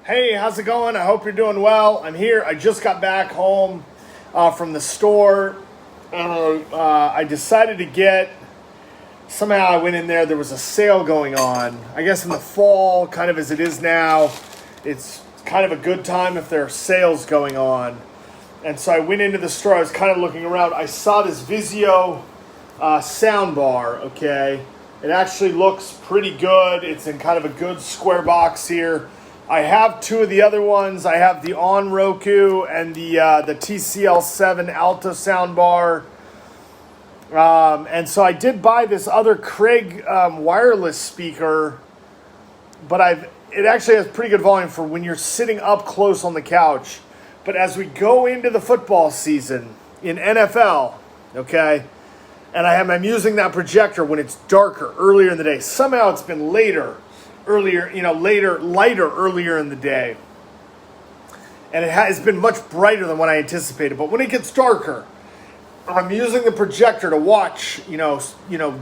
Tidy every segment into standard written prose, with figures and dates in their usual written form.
Hey, how's it going? I hope you're doing well. I'm here. I just got back home from the store. I decided to get, somehow I went in there, there was a sale going on. I guess in the fall, kind of as it is now, it's kind of a good time if there are sales going on. And so I went into the store, I was kind of looking around. I saw this Vizio soundbar, okay? It actually looks pretty good. It's in kind of a good square box here. I have two of the other ones. I have the On Roku and the TCL7 Alto soundbar. And so I did buy this other Craig wireless speaker, but it actually has pretty good volume for when you're sitting up close on the couch. But as we go into the football season in NFL, okay, and I'm using that projector when it's darker, earlier in the day. Somehow it's been lighter earlier in the day. And it has been much brighter than what I anticipated. But when it gets darker, I'm using the projector to watch,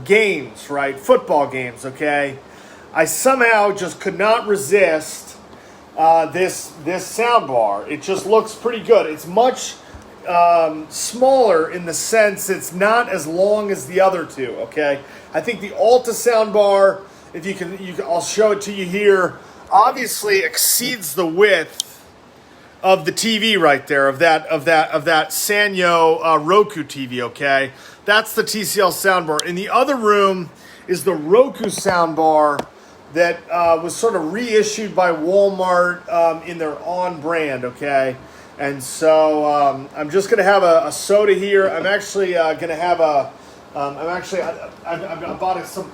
games, right? Football games, okay? I somehow just could not resist this soundbar. It just looks pretty good. It's much smaller in the sense it's not as long as the other two, okay? I think the Alta soundbar, if you can, I'll show it to you here, obviously exceeds the width of the TV right there, of that Sanyo Roku TV, okay? That's the TCL soundbar. In the other room is the Roku soundbar that was sort of reissued by Walmart in their On brand, okay? And so I'm just going to have a soda here. I'm actually going to have I bought some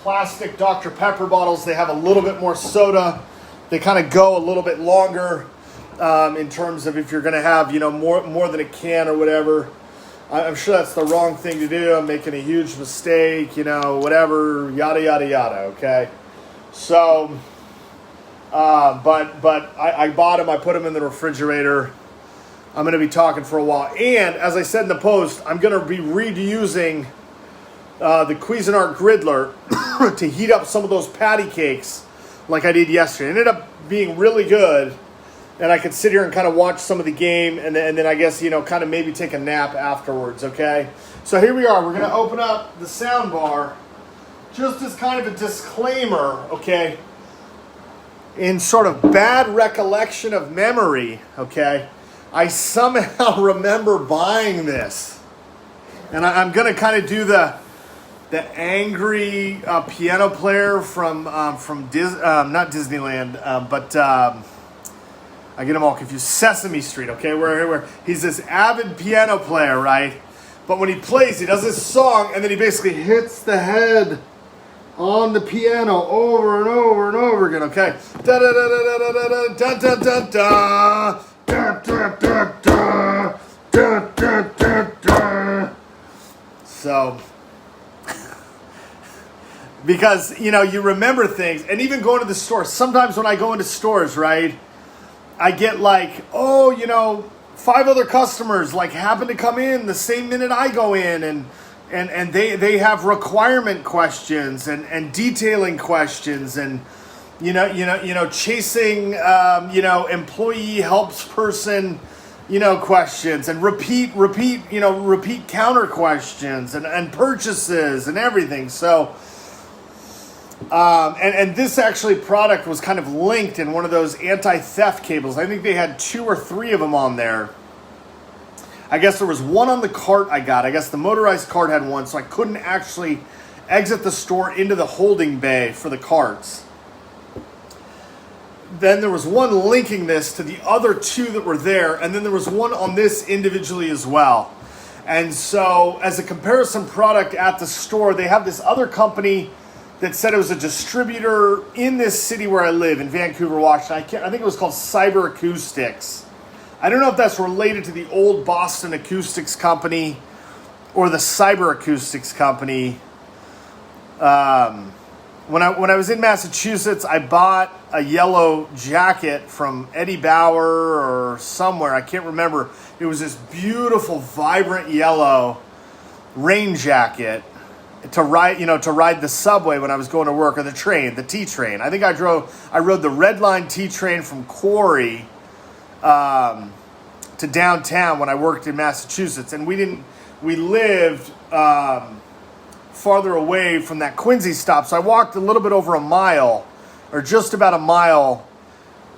plastic Dr. Pepper bottles. They have a little bit more soda. They kind of go a little bit longer in terms of if you're going to have, more than a can or whatever. I'm sure that's the wrong thing to do. I'm making a huge mistake, whatever, yada, yada, yada, okay? So, but I bought them. I put them in the refrigerator. I'm going to be talking for a while. And as I said in the post, I'm going to be reusing the Cuisinart Griddler to heat up some of those patty cakes like I did yesterday. It ended up being really good. And I could sit here and kind of watch some of the game and then I guess, kind of maybe take a nap afterwards, okay? So here we are. We're going to open up the soundbar just as kind of a disclaimer, okay? In sort of bad recollection of memory, okay? I somehow remember buying this. And I'm going to kind of do the angry piano player from not Disneyland, but I get them all confused. Sesame Street, okay? Where he's this avid piano player, right? But when he plays, he does this song, and then he basically hits the head on the piano over and over and over again, okay? Da da da da da da da da da da da da da da da da. So, because you remember things, and even going to the store. Sometimes when I go into stores, right, I get like, 5 other customers happen to come in the same minute I go in, and they have requirement questions and detailing questions and chasing employee helps person questions and repeat counter questions and purchases and everything. So and this actually product was kind of linked in one of those anti-theft cables. I think they had 2 or 3 of them on there. I guess there was one on the cart I got. I guess the motorized cart had one, so I couldn't actually exit the store into the holding bay for the carts. Then there was one linking this to the other 2 that were there, and then there was one on this individually as well. And so as a comparison product at the store, they have this other company that said it was a distributor in this city where I live, in Vancouver, Washington. I think it was called Cyber Acoustics. I don't know if that's related to the old Boston Acoustics Company or the Cyber Acoustics Company. When I was in Massachusetts, I bought a yellow jacket from Eddie Bauer or somewhere. I can't remember. It was this beautiful, vibrant yellow rain jacket. to ride the subway when I was going to work, or the train, the T train. I think I rode the Red Line T train from Quarry to downtown when I worked in Massachusetts, and we lived farther away from that Quincy stop, so I walked a little bit over a mile, or just about a mile,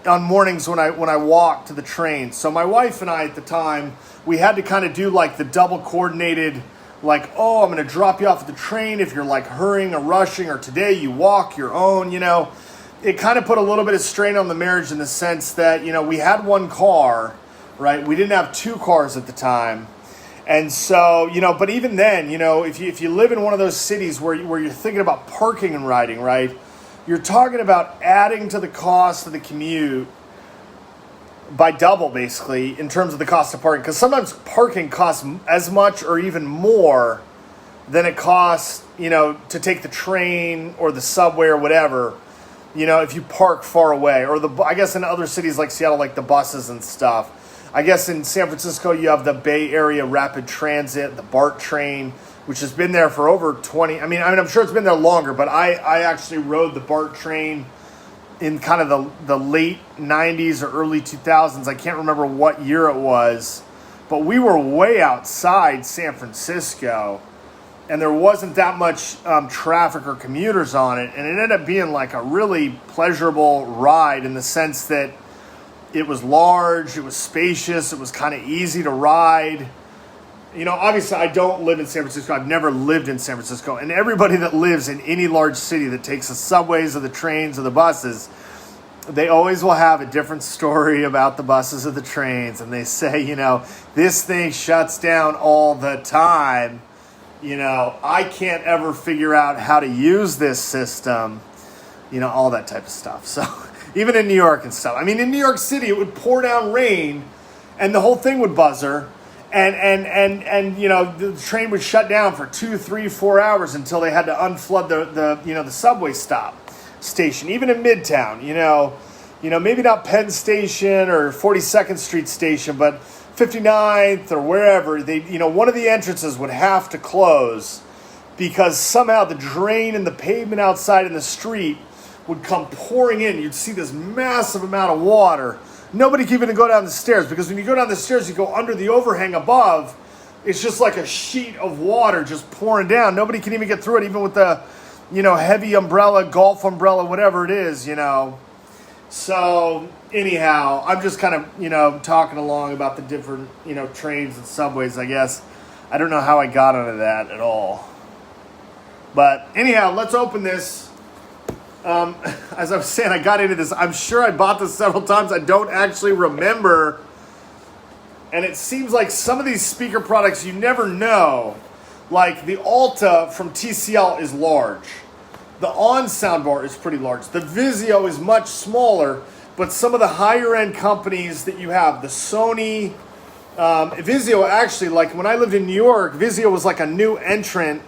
on mornings when I walked to the train. So my wife and I at the time, we had to kind of do like the double coordinated, like, oh, I'm going to drop you off at the train if you're like hurrying or rushing, or today you walk your own, It kind of put a little bit of strain on the marriage in the sense that, we had one car, right? We didn't have two cars at the time. And so, but even then, if you live in one of those cities where you're thinking about parking and riding, right? You're talking about adding to the cost of the commute by double, basically, in terms of the cost of parking. Because sometimes parking costs as much or even more than it costs, to take the train or the subway or whatever, if you park far away. Or I guess in other cities like Seattle, like the buses and stuff. I guess in San Francisco, you have the Bay Area Rapid Transit, the BART train, which has been there for over 20. I mean, I'm sure it's been there longer, but I actually rode the BART train in kind of the late 90s or early 2000s. I can't remember what year it was, but we were way outside San Francisco, and there wasn't that much traffic or commuters on it, and it ended up being like a really pleasurable ride in the sense that it was large, it was spacious, it was kind of easy to ride. Obviously I don't live in San Francisco. I've never lived in San Francisco. And everybody that lives in any large city that takes the subways or the trains or the buses, they always will have a different story about the buses or the trains. And they say, this thing shuts down all the time. I can't ever figure out how to use this system, all that type of stuff. So even in New York and stuff. I mean, in New York City, it would pour down rain and the whole thing would buzzer. And the train would shut down for 2, 3, 4 hours until they had to unflood the subway station. Even in Midtown, maybe not Penn Station or 42nd Street Station, but 59th or wherever, one of the entrances would have to close because somehow the drain and the pavement outside in the street would come pouring in. You'd see this massive amount of water. Nobody can even go down the stairs, because when you go down the stairs, you go under the overhang above. It's just like a sheet of water just pouring down. Nobody can even get through it, even with the, heavy umbrella, golf umbrella, whatever it is, So anyhow, I'm just kind of, talking along about the different, trains and subways, I guess. I don't know how I got onto that at all. But anyhow, let's open this. As I was saying, I got into this. I'm sure I bought this several times. I don't actually remember. And it seems like some of these speaker products, you never know. Like the Alta from TCL is large. The On soundbar is pretty large. The Vizio is much smaller. But some of the higher end companies that you have, the Sony, Vizio actually, like when I lived in New York, Vizio was like a new entrant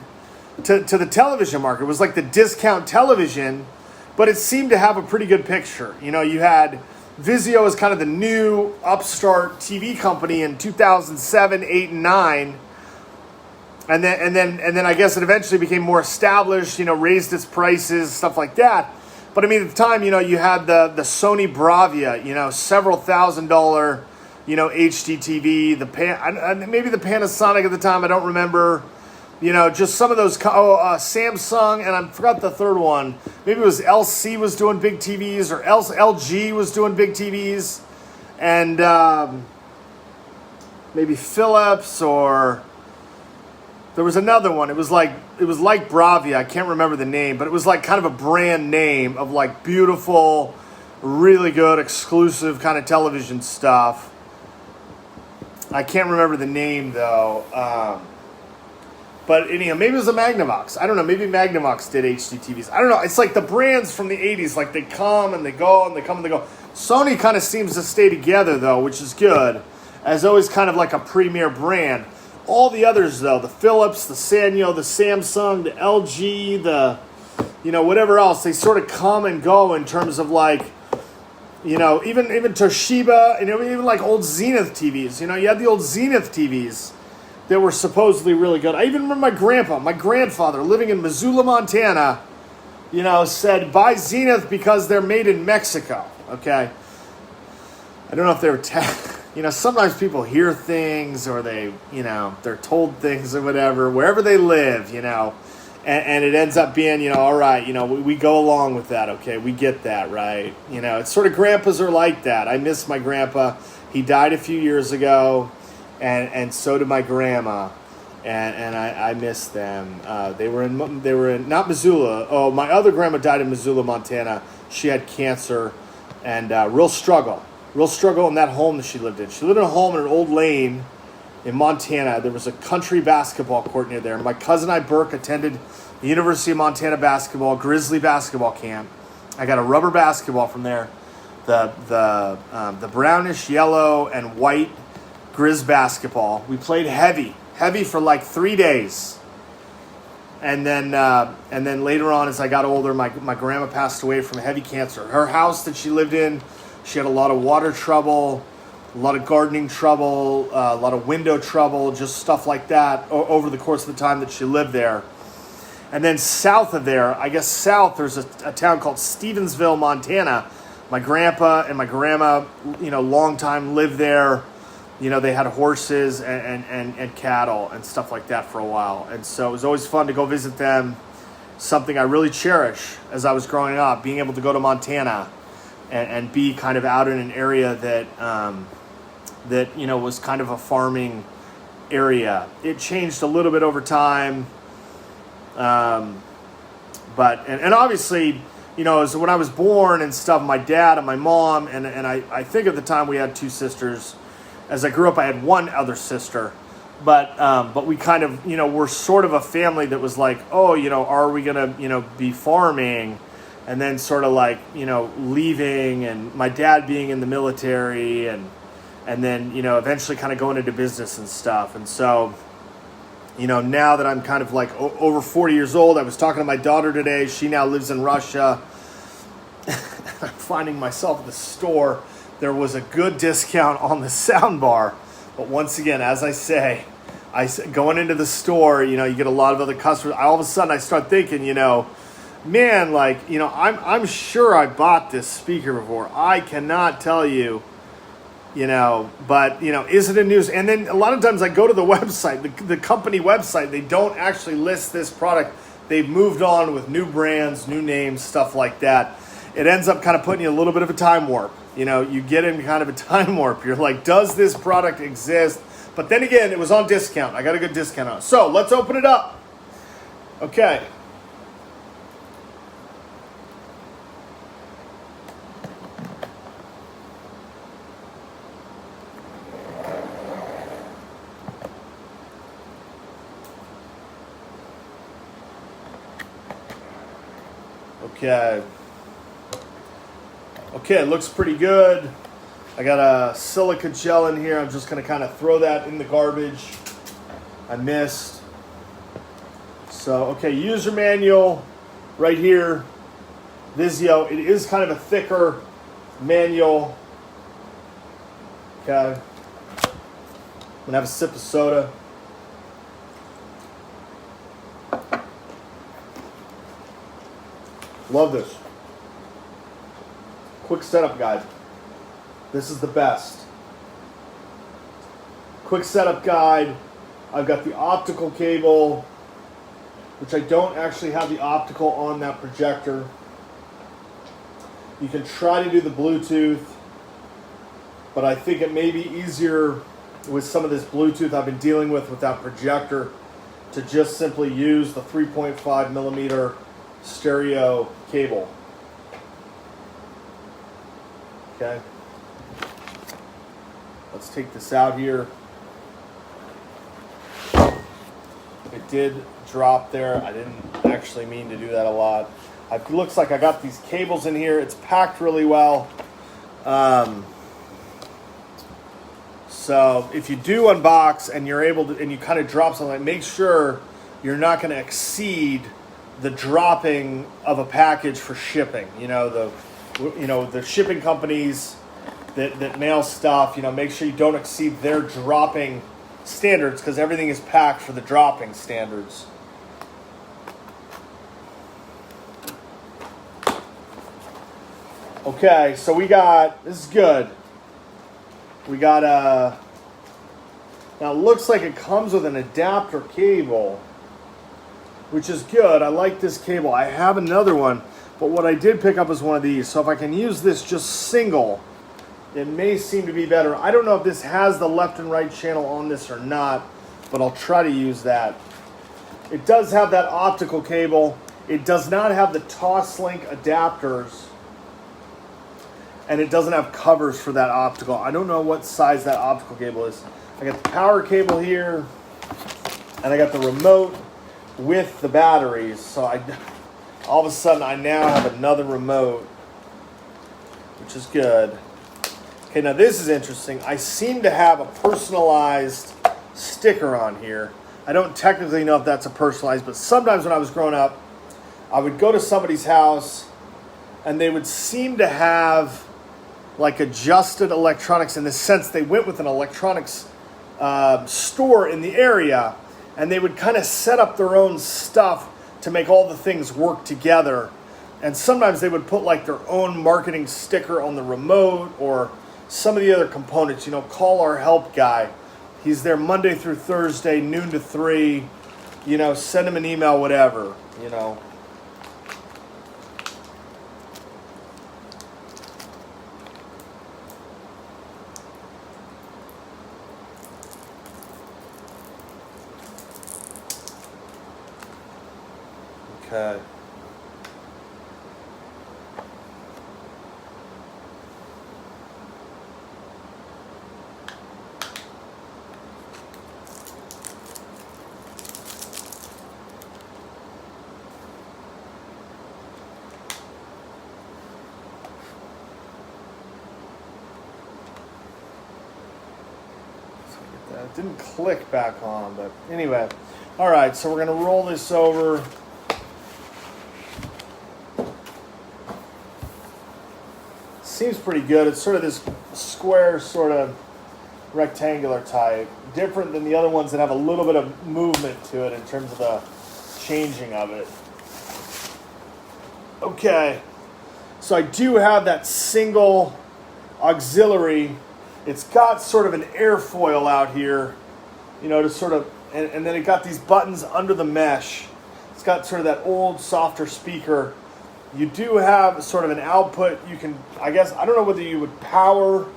to the television market. It was like the discount television. But it seemed to have a pretty good picture. You had Vizio as kind of the new upstart TV company in 2007, 8, and 9. And then I guess it eventually became more established, raised its prices, stuff like that. But I mean, at the time, you had the Sony Bravia, several $1,000, HD TV, maybe the Panasonic at the time, I don't remember. Just some of those, Samsung, and I forgot the third one. Maybe it was LC was doing big TVs, or LG was doing big TVs, and maybe Philips, or there was another one. It was like Bravia. I can't remember the name, but it was like kind of a brand name of like beautiful, really good, exclusive kind of television stuff. I can't remember the name though. But anyhow, maybe it was a Magnavox. I don't know. Maybe Magnavox did HD TVs. I don't know. It's like the brands from the 80s. Like they come and they go and they come and they go. Sony kind of seems to stay together though, which is good. As always kind of like a premier brand. All the others though, the Philips, the Sanyo, the Samsung, the LG, the, whatever else, they sort of come and go in terms of like, even Toshiba, and even like old Zenith TVs. You had the old Zenith TVs that were supposedly really good. I even remember my grandfather living in Missoula, Montana, said buy Zenith because they're made in Mexico. Okay. I don't know if they were, sometimes people hear things or they're told things or whatever, wherever they live, and it ends up being, all right, we go along with that. Okay. We get that, right? It's sort of grandpas are like that. I miss my grandpa. He died a few years ago. And so did my grandma, and I miss them. They were in not Missoula. Oh, my other grandma died in Missoula, Montana. She had cancer, and real struggle in that home that she lived in. She lived in a home in an old lane in Montana. There was a country basketball court near there. My cousin Burke attended the University of Montana basketball, Grizzly basketball camp. I got a rubber basketball from there, the brownish yellow and white Grizz basketball. We played heavy for like 3 days, and then later on, as I got older, my grandma passed away from heavy cancer. Her house that she lived in, she had a lot of water trouble, a lot of gardening trouble, a lot of window trouble, just stuff like that over the course of the time that she lived there. And then south of there, there's a town called Stevensville, Montana. My grandpa and my grandma, long time lived there. They had horses and cattle and stuff like that for a while. And so it was always fun to go visit them. Something I really cherish as I was growing up, being able to go to Montana and be kind of out in an area that was kind of a farming area. It changed a little bit over time. But obviously, so when I was born and stuff, my dad and my mom, and I think at the time we had two sisters. As I grew up, I had one other sister, but we kind of, we're sort of a family that was like, oh, are we going to, be farming? And then sort of like, leaving, and my dad being in the military, and then, eventually kind of going into business and stuff. And so, now that I'm kind of like over 40 years old, I was talking to my daughter today. She now lives in Russia. I'm finding myself at the store. There was a good discount on the Soundbar. But once again, as I say, going into the store, you get a lot of other customers. All of a sudden, I start thinking, man, I'm sure I bought this speaker before. I cannot tell you, but, is it in news? And then a lot of times I go to the website, the company website, they don't actually list this product. They've moved on with new brands, new names, stuff like that. It ends up kind of putting you a little bit of a time warp. You get in kind of a time warp. You're like, does this product exist? But then again, it was on discount. I got a good discount on it. So let's open it up. Okay. Okay, it looks pretty good. I got a silica gel in here. I'm just going to kind of throw that in the garbage. I missed. So, okay, user manual right here. Vizio. It is kind of a thicker manual. Okay. I'm going to have a sip of soda. Love this. Quick setup guide. This is the best. Quick setup guide. I've got the optical cable, which I don't actually have the optical on that projector. You can try to do the Bluetooth, but I think it may be easier with some of this Bluetooth I've been dealing with that projector to just simply use the 3.5 millimeter stereo cable. Okay. Let's take this out here. It did drop there. I didn't actually mean to do that a lot. It looks like I got these cables in here. It's packed really well. So if you do unbox and you're able to, and you kind of drop something, make sure you're not going to exceed the dropping of a package for shipping. The shipping companies that mail stuff, make sure you don't exceed their dropping standards because everything is packed for the dropping standards. Okay, so we got, this is good. We got now it looks like it comes with an adapter cable, which is good. I like this cable. I have another one, but what I did pick up is one of these. So if I can use this just single, it may seem to be better. I don't know if this has the left and right channel on this or not, but I'll try to use that. It does have that optical cable. It does not have the Toslink adapters, and it doesn't have covers for that optical. I don't know what size that optical cable is. I got the power cable here, and I got the remote with the batteries. So all of a sudden I now have another remote, which is good. Okay, now this is interesting. I seem to have a personalized sticker on here. I don't technically know if that's a personalized, but sometimes when I was growing up, I would go to somebody's house and they would seem to have like adjusted electronics in the sense they went with an electronics store in the area, and they would kind of set up their own stuff to make all the things work together. And sometimes they would put like their own marketing sticker on the remote or some of the other components. You know, call our help guy. He's there Monday through Thursday, noon to 3. You know, send him an email, whatever, you know. Okay. It didn't click back on, but anyway. All right, so we're going to roll this over. Seems pretty good. It's sort of this square, sort of rectangular type. Different than the other ones that have a little bit of movement to it in terms of the changing of it. Okay. So I do have that single auxiliary. It's got sort of an airfoil out here, you know, to sort of, and then it got these buttons under the mesh. It's got sort of that old, softer speaker. You do have sort of an output. You can, I guess, I don't know whether you would power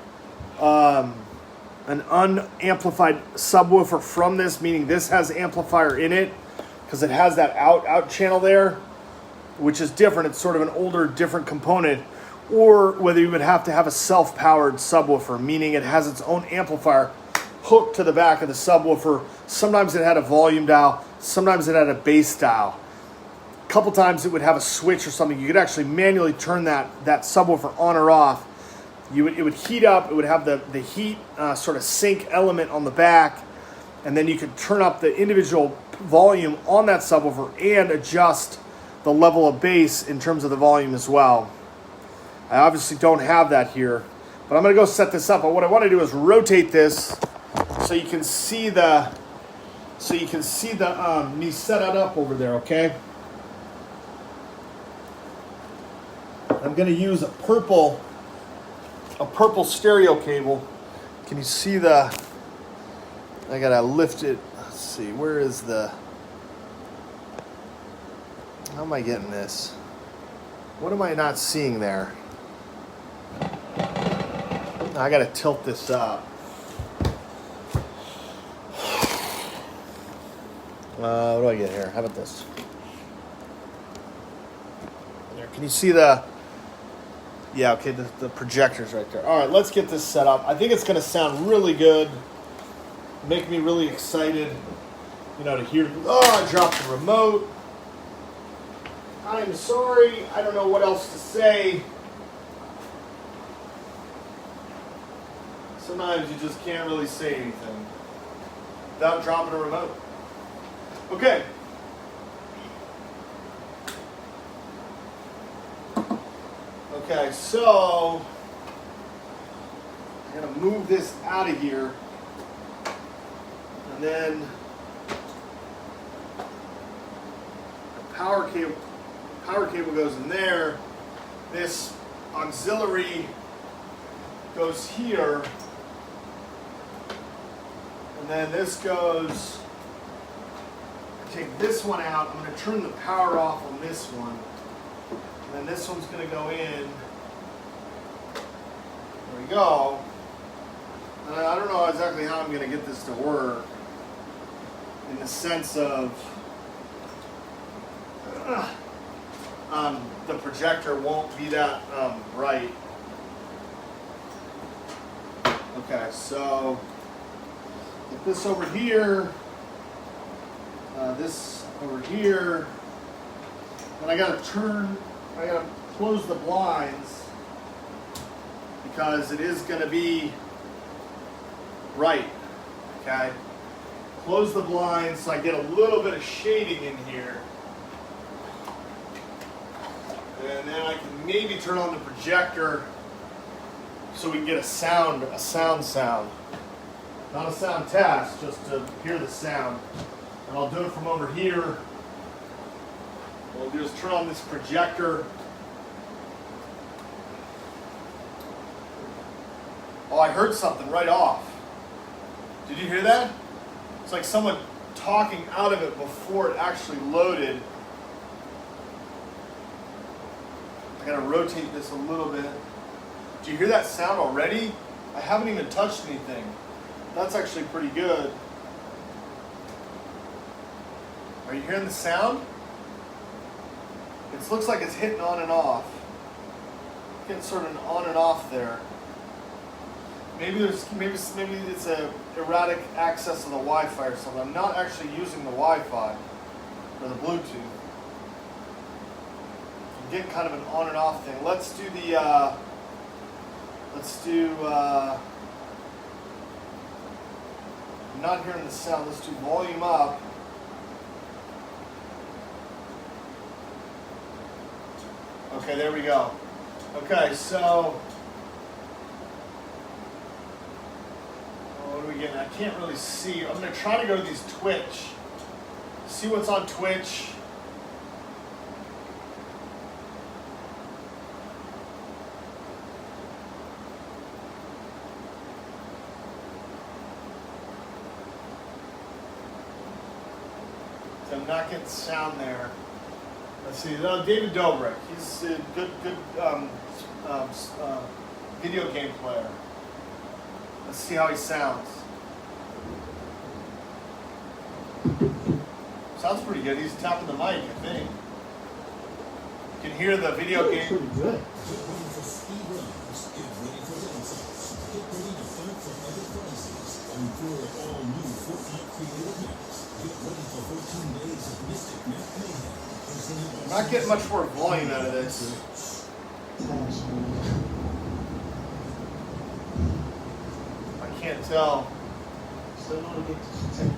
an unamplified subwoofer from this, meaning this has amplifier in it, because it has that out channel there, which is different. It's sort of an older, different component. Or whether you would have to have a self-powered subwoofer, meaning it has its own amplifier hooked to the back of the subwoofer. Sometimes it had a volume dial, sometimes it had a bass dial. A couple times it would have a switch or something. You could actually manually turn that subwoofer on or off. It would heat up, it would have the heat sort of sink element on the back, and then you could turn up the individual volume on that subwoofer and adjust the level of bass in terms of the volume as well. I obviously don't have that here, but I'm going to go set this up. But what I want to do is rotate this so you can see me set it up over there, okay? I'm going to use a purple stereo cable. Can you see I got to lift it. Let's see, where is how am I getting this? What am I not seeing there? I got to tilt this up. What do I get here? How about this? There. Can you see yeah, okay, the projector's right there. All right, let's get this set up. I think it's going to sound really good. Make me really excited, you know, to hear. Oh, I dropped the remote. I'm sorry. I don't know what else to say. Sometimes you just can't really say anything without dropping a remote. Okay. Okay, so I'm going to move this out of here. And then the power cable goes in there. This auxiliary goes here. And then this goes, take this one out. I'm going to turn the power off on this one. And then this one's going to go in. There we go. And I don't know exactly how I'm going to get this to work in the sense of the projector won't be that bright. Okay, so get this over here, this over here, and I gotta close the blinds because it is gonna be right, okay? Close the blinds so I get a little bit of shading in here. And then I can maybe turn on the projector so we can get a sound. Not a sound test, just to hear the sound. And I'll do it from over here. What I'll do is turn on this projector. Oh, I heard something right off. Did you hear that? It's like someone talking out of it before it actually loaded. I gotta rotate this a little bit. Do you hear that sound already? I haven't even touched anything. That's actually pretty good. Are you hearing the sound? It looks like it's hitting on and off. Getting sort of an on and off there. Maybe it's a erratic access to the Wi-Fi or something. I'm not actually using the Wi-Fi or the Bluetooth. I'm getting kind of an on and off thing. Let's do the I'm not hearing the sound. Let's do volume up. Okay, there we go. Okay, so what are we getting? I can't really see. I'm going to try to go to these Twitch. See what's on Twitch. I'm not getting sound there. Let's see. David Dobrik. He's a good video game player. Let's see how he sounds. Sounds pretty good. He's tapping the mic, I think. You can hear the video game. Pretty good. I'm not getting much more volume out of this. I can't tell. Still not get to check.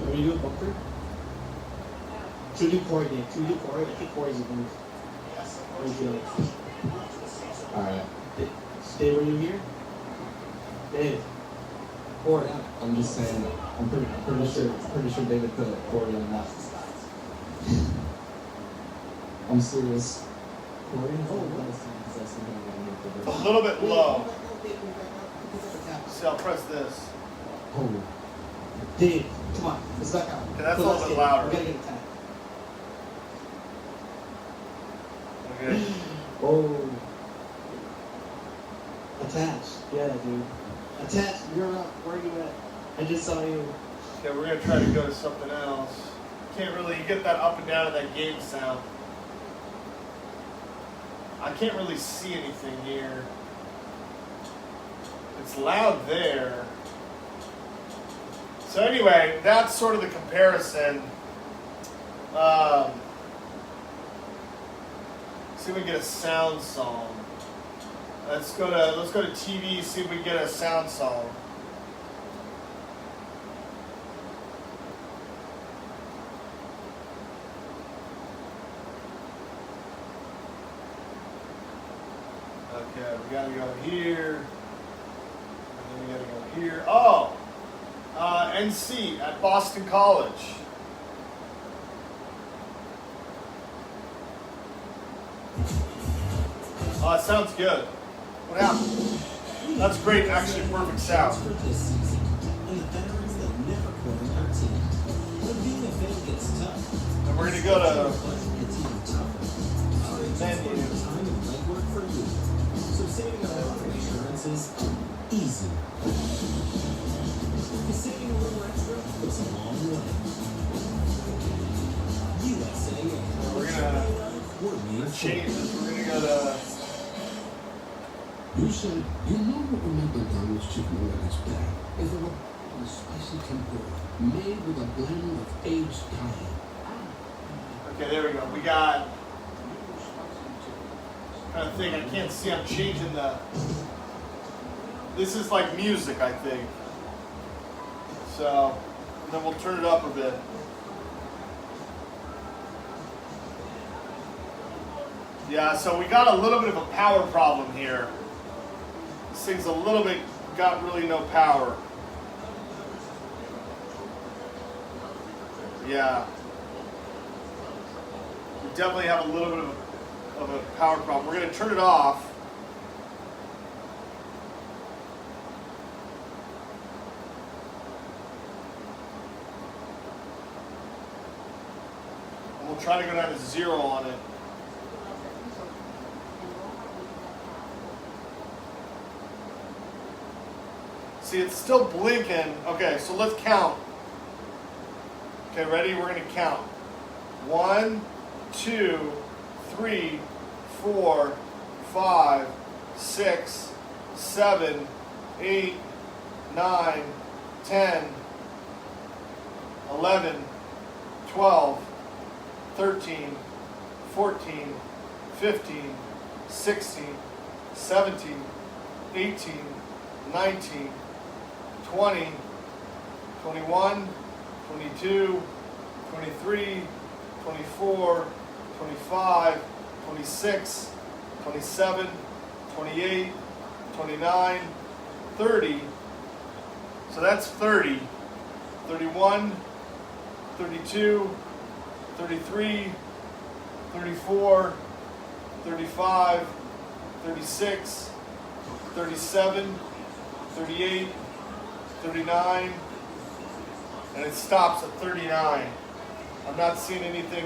Are you doing bumper? Should we do Corey then? Should we do Corey? I think Corey's a move. Alright. Dave, were you here? Dave. Corey. I'm just saying, I'm pretty sure David put Corey on that. I'm serious. Corey? A little bit low. See, I'll press this. Oh. Dave, come on. Let's back out. Okay, that's a little bit louder. We gotta get a tap. Okay. Oh. Attached. Yeah, dude. Attached. You're not. Where are you at? I just saw you. Okay, we're gonna try to go to something else. Can't really get that up and down of that game sound. I can't really see anything here. It's loud there. So anyway, that's sort of the comparison. See if we can get a sound song. Let's go to TV, see if we can get a sound song. Okay, we gotta go here. here? Oh, NC at Boston College. Oh, it sounds good. What happened? That's great, actually perfect sound. For this season, and the veterans that never quit on our team. When being a fan gets tough, And we're gonna go to it's even tougher. menu. Time and legwork for you. So saving on auto insurance is easy. Because saving a little extra goes a long way. USA and We're gonna we're made for change this. We're gonna go to. You said you know what will make McDonald's chicken nuggets better is a spicy tempura made with a blend of aged cayenne. Okay, there we go. We got. Kind of thing. I can't see. I'm changing the. This is like music, I think. So, and then we'll turn it up a bit. Yeah, so we got a little bit of a power problem here. This thing's a little bit, got really no power. Yeah. We definitely have a little bit of a power problem. We're going to turn it off. And we'll try to go down to 0 on it. See, it's still blinking. Okay, so let's count. Okay, ready? We're going to count. 1, 2, 3, 4, 5, 6, 7, 8, 9, 10, 11, 12, 13, 14, 15, 16, 17, 18, 19, 20, 21, 22, 23, 24, 25, 26, 27, 28, 29, 30. So that's 30. 31, 32, 33, 34, 35, 36, 37, 38, 39, and it stops at 39. I'm not seeing anything.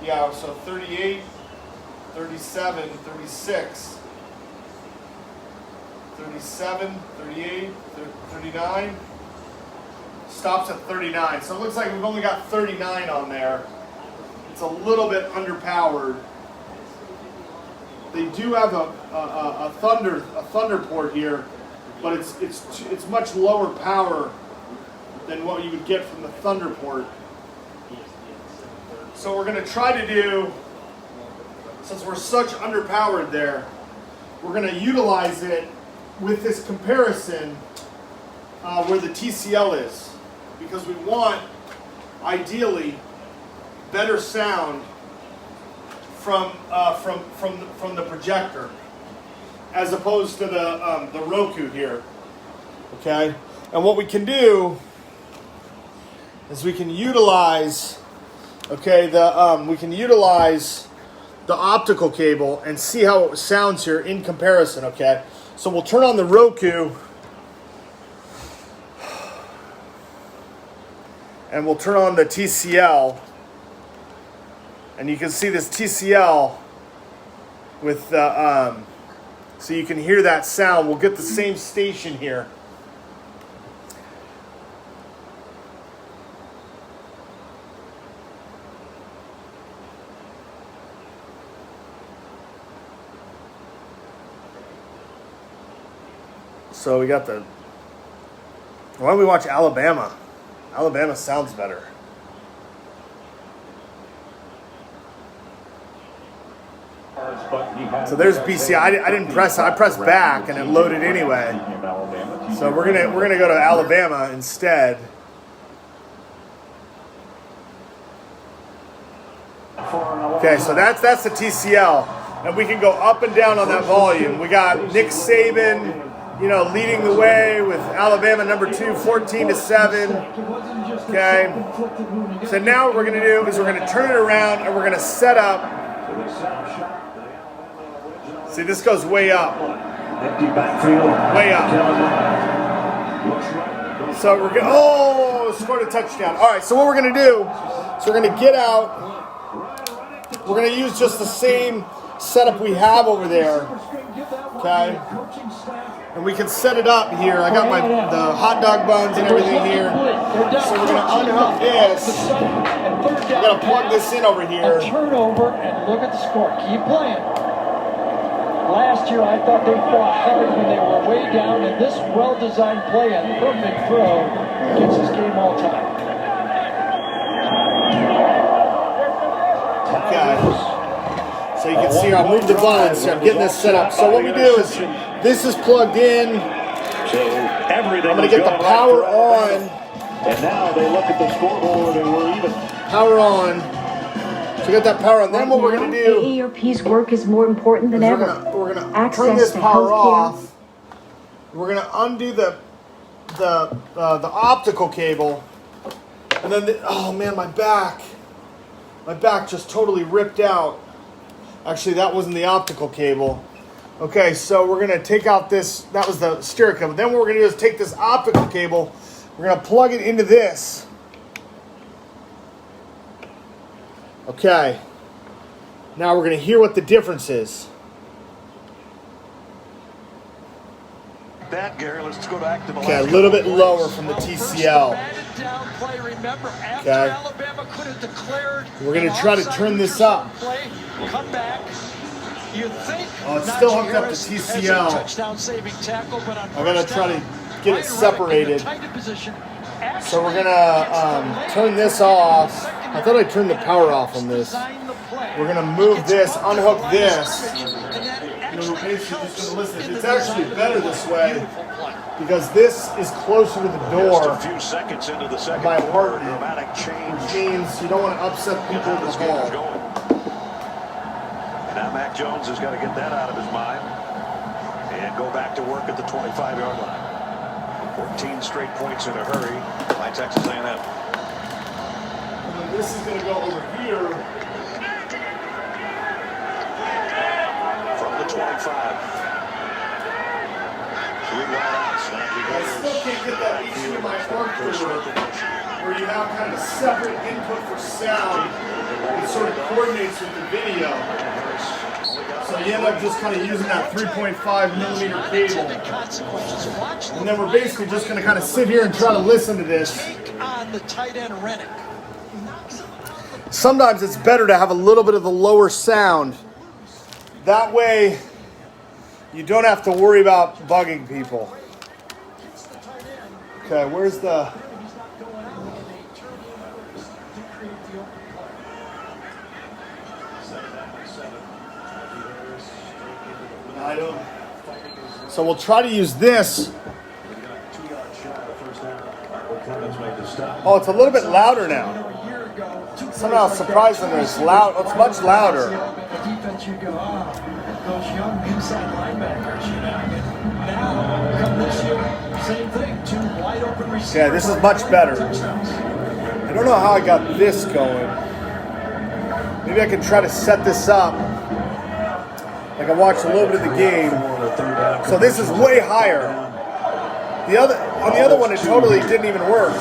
Yeah, so 38, 37, 36, 37, 38, 39. Stops at 39. So it looks like we've only got 39 on there. It's a little bit underpowered. They do have a thunder port here, but it's much lower power than what you would get from the thunder port. So we're going to try to do, since we're such underpowered there, we're going to utilize it with this comparison where the TCL is, because we want ideally better sound from the projector as opposed to the Roku here. Okay, and what we can do is we can utilize the optical cable and see how it sounds here in comparison. Okay, so we'll turn on the Roku and we'll turn on the TCL, and you can see this TCL with so you can hear that sound. We'll get the same station here. So we got the. Why don't we watch Alabama? Alabama sounds better. So there's BC. I didn't press. I pressed back and it loaded anyway. So we're gonna go to Alabama instead. Okay, so that's the TCL, and we can go up and down on that volume. We got Nick Saban, leading the way with Alabama number 2, 14-7. Okay. So now what we're going to do is we're going to turn it around and we're going to set up. See, this goes way up. Way up. So we're going to, scored a touchdown. All right, so what we're going to do is we're going to get out. We're going to use just the same setup we have over there. Okay. And we can set it up here. I got the hot dog buns and everything here. So we're going to unhook this. We're going to plug this in over here. Turnover and look at the score. Keep playing. Last year, I thought they fought hard when they were way down, and this well-designed play and perfect throw gets this game all tied. Okay. So you can see I'll move the buns. So I'm getting this set up. So what we do is this is plugged in. I'm going to get the power on. And now they look at the scoreboard and we're even. Power on. So get that power on. Then what we're going to do. AARP's work is more important than ever. We're going to Access turn this to power healthcare. off. We're going to undo the optical cable. And then, oh man, my back. My back just totally ripped out. Actually, that wasn't the optical cable. Okay, so we're going to take out this. That was the stereo cable. Then what we're going to do is take this optical cable. We're going to plug it into this. Okay. Now we're going to hear what the difference is. Okay, a little bit lower from the TCL. Okay. We're going to try to turn this up. Oh, it's still hooked up to TCL. I'm going to try to get it separated. So we're going to turn this off. I thought I turned the power off on this. We're going to move this, unhook this. We're basically just going to listen. It's actually better this way because this is closer to the door of my apartment, which means you don't want to upset people in the hall. Now Mac Jones has got to get that out of his mind and go back to work at the 25-yard line. 14 straight points in a hurry by Texas A&M. And then this is going to go over here. From the 25. 3 wide outs. I still can't get that HDMI port where you have kind of a separate input for sound. It sort of coordinates with the video. So you end up just kind of using that 3.5 millimeter cable. And then we're basically just going to kind of sit here and try to listen to this. Sometimes it's better to have a little bit of the lower sound. That way you don't have to worry about bugging people. Okay, where's the... I don't. So we'll try to use this. Oh, it's a little bit louder now. Somehow surprisingly it's loud. Oh, it's much louder. Defense, you go, those young inside linebackers, Now, come this year, same thing. 2 wide open receivers. Yeah, this is much better. I don't know how I got this going. Maybe I can try to set this up. Like I watched a little bit of the game. So this is way higher. On the other one, it totally didn't even work.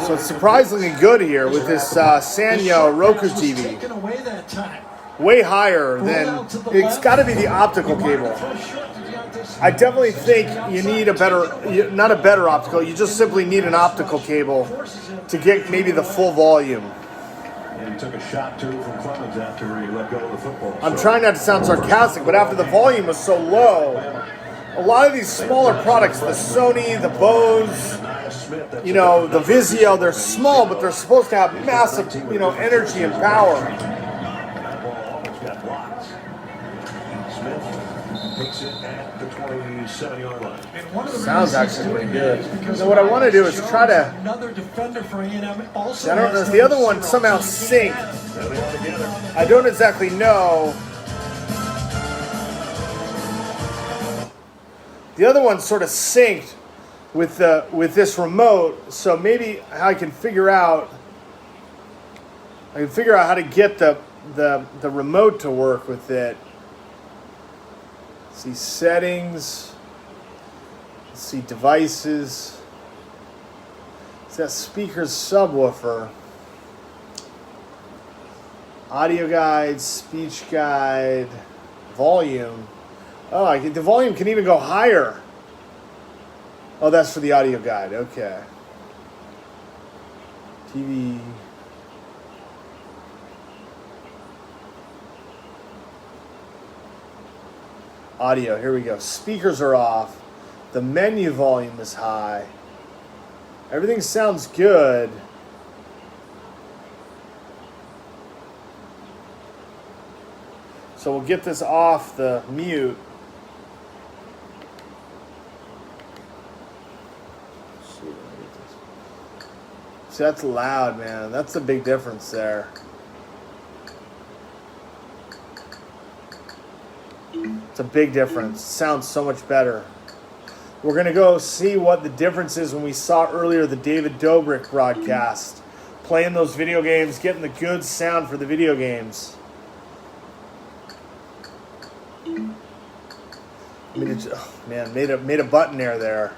So it's surprisingly good here with this Sanyo Roku TV. Way higher than, it's got to be the optical cable. I definitely think you need a better, not a better optical, you just simply need an optical cable to get maybe the full volume. And took a shot too from Clemens after he let go of the football. I'm trying not to sound sarcastic, but after the volume was so low, a lot of these smaller products, the Sony, the Bose, the Vizio, they're small, but they're supposed to have massive, energy and power. Takes it at the 27-yard line. Sounds actually pretty good. So what I want to do is try to. Another defender for A&M also. I don't know if the other one somehow synced. I don't exactly know The other one's sort of synced with this remote, so maybe I can figure out how to get the remote to work with it. Let's see settings. Let's see devices. It's that speaker's subwoofer. Audio guide, speech guide, volume. Oh, the volume can even go higher. Oh, that's for the audio guide. Okay. TV. Audio, here we go. Speakers are off. The menu volume is high. Everything sounds good. So we'll get this off the mute. See, that's loud, man. That's a big difference there. It's a big difference. Sounds so much better. We're going to go see what the difference is when we saw earlier the David Dobrik broadcast. Playing those video games, getting the good sound for the video games. Made a button error there.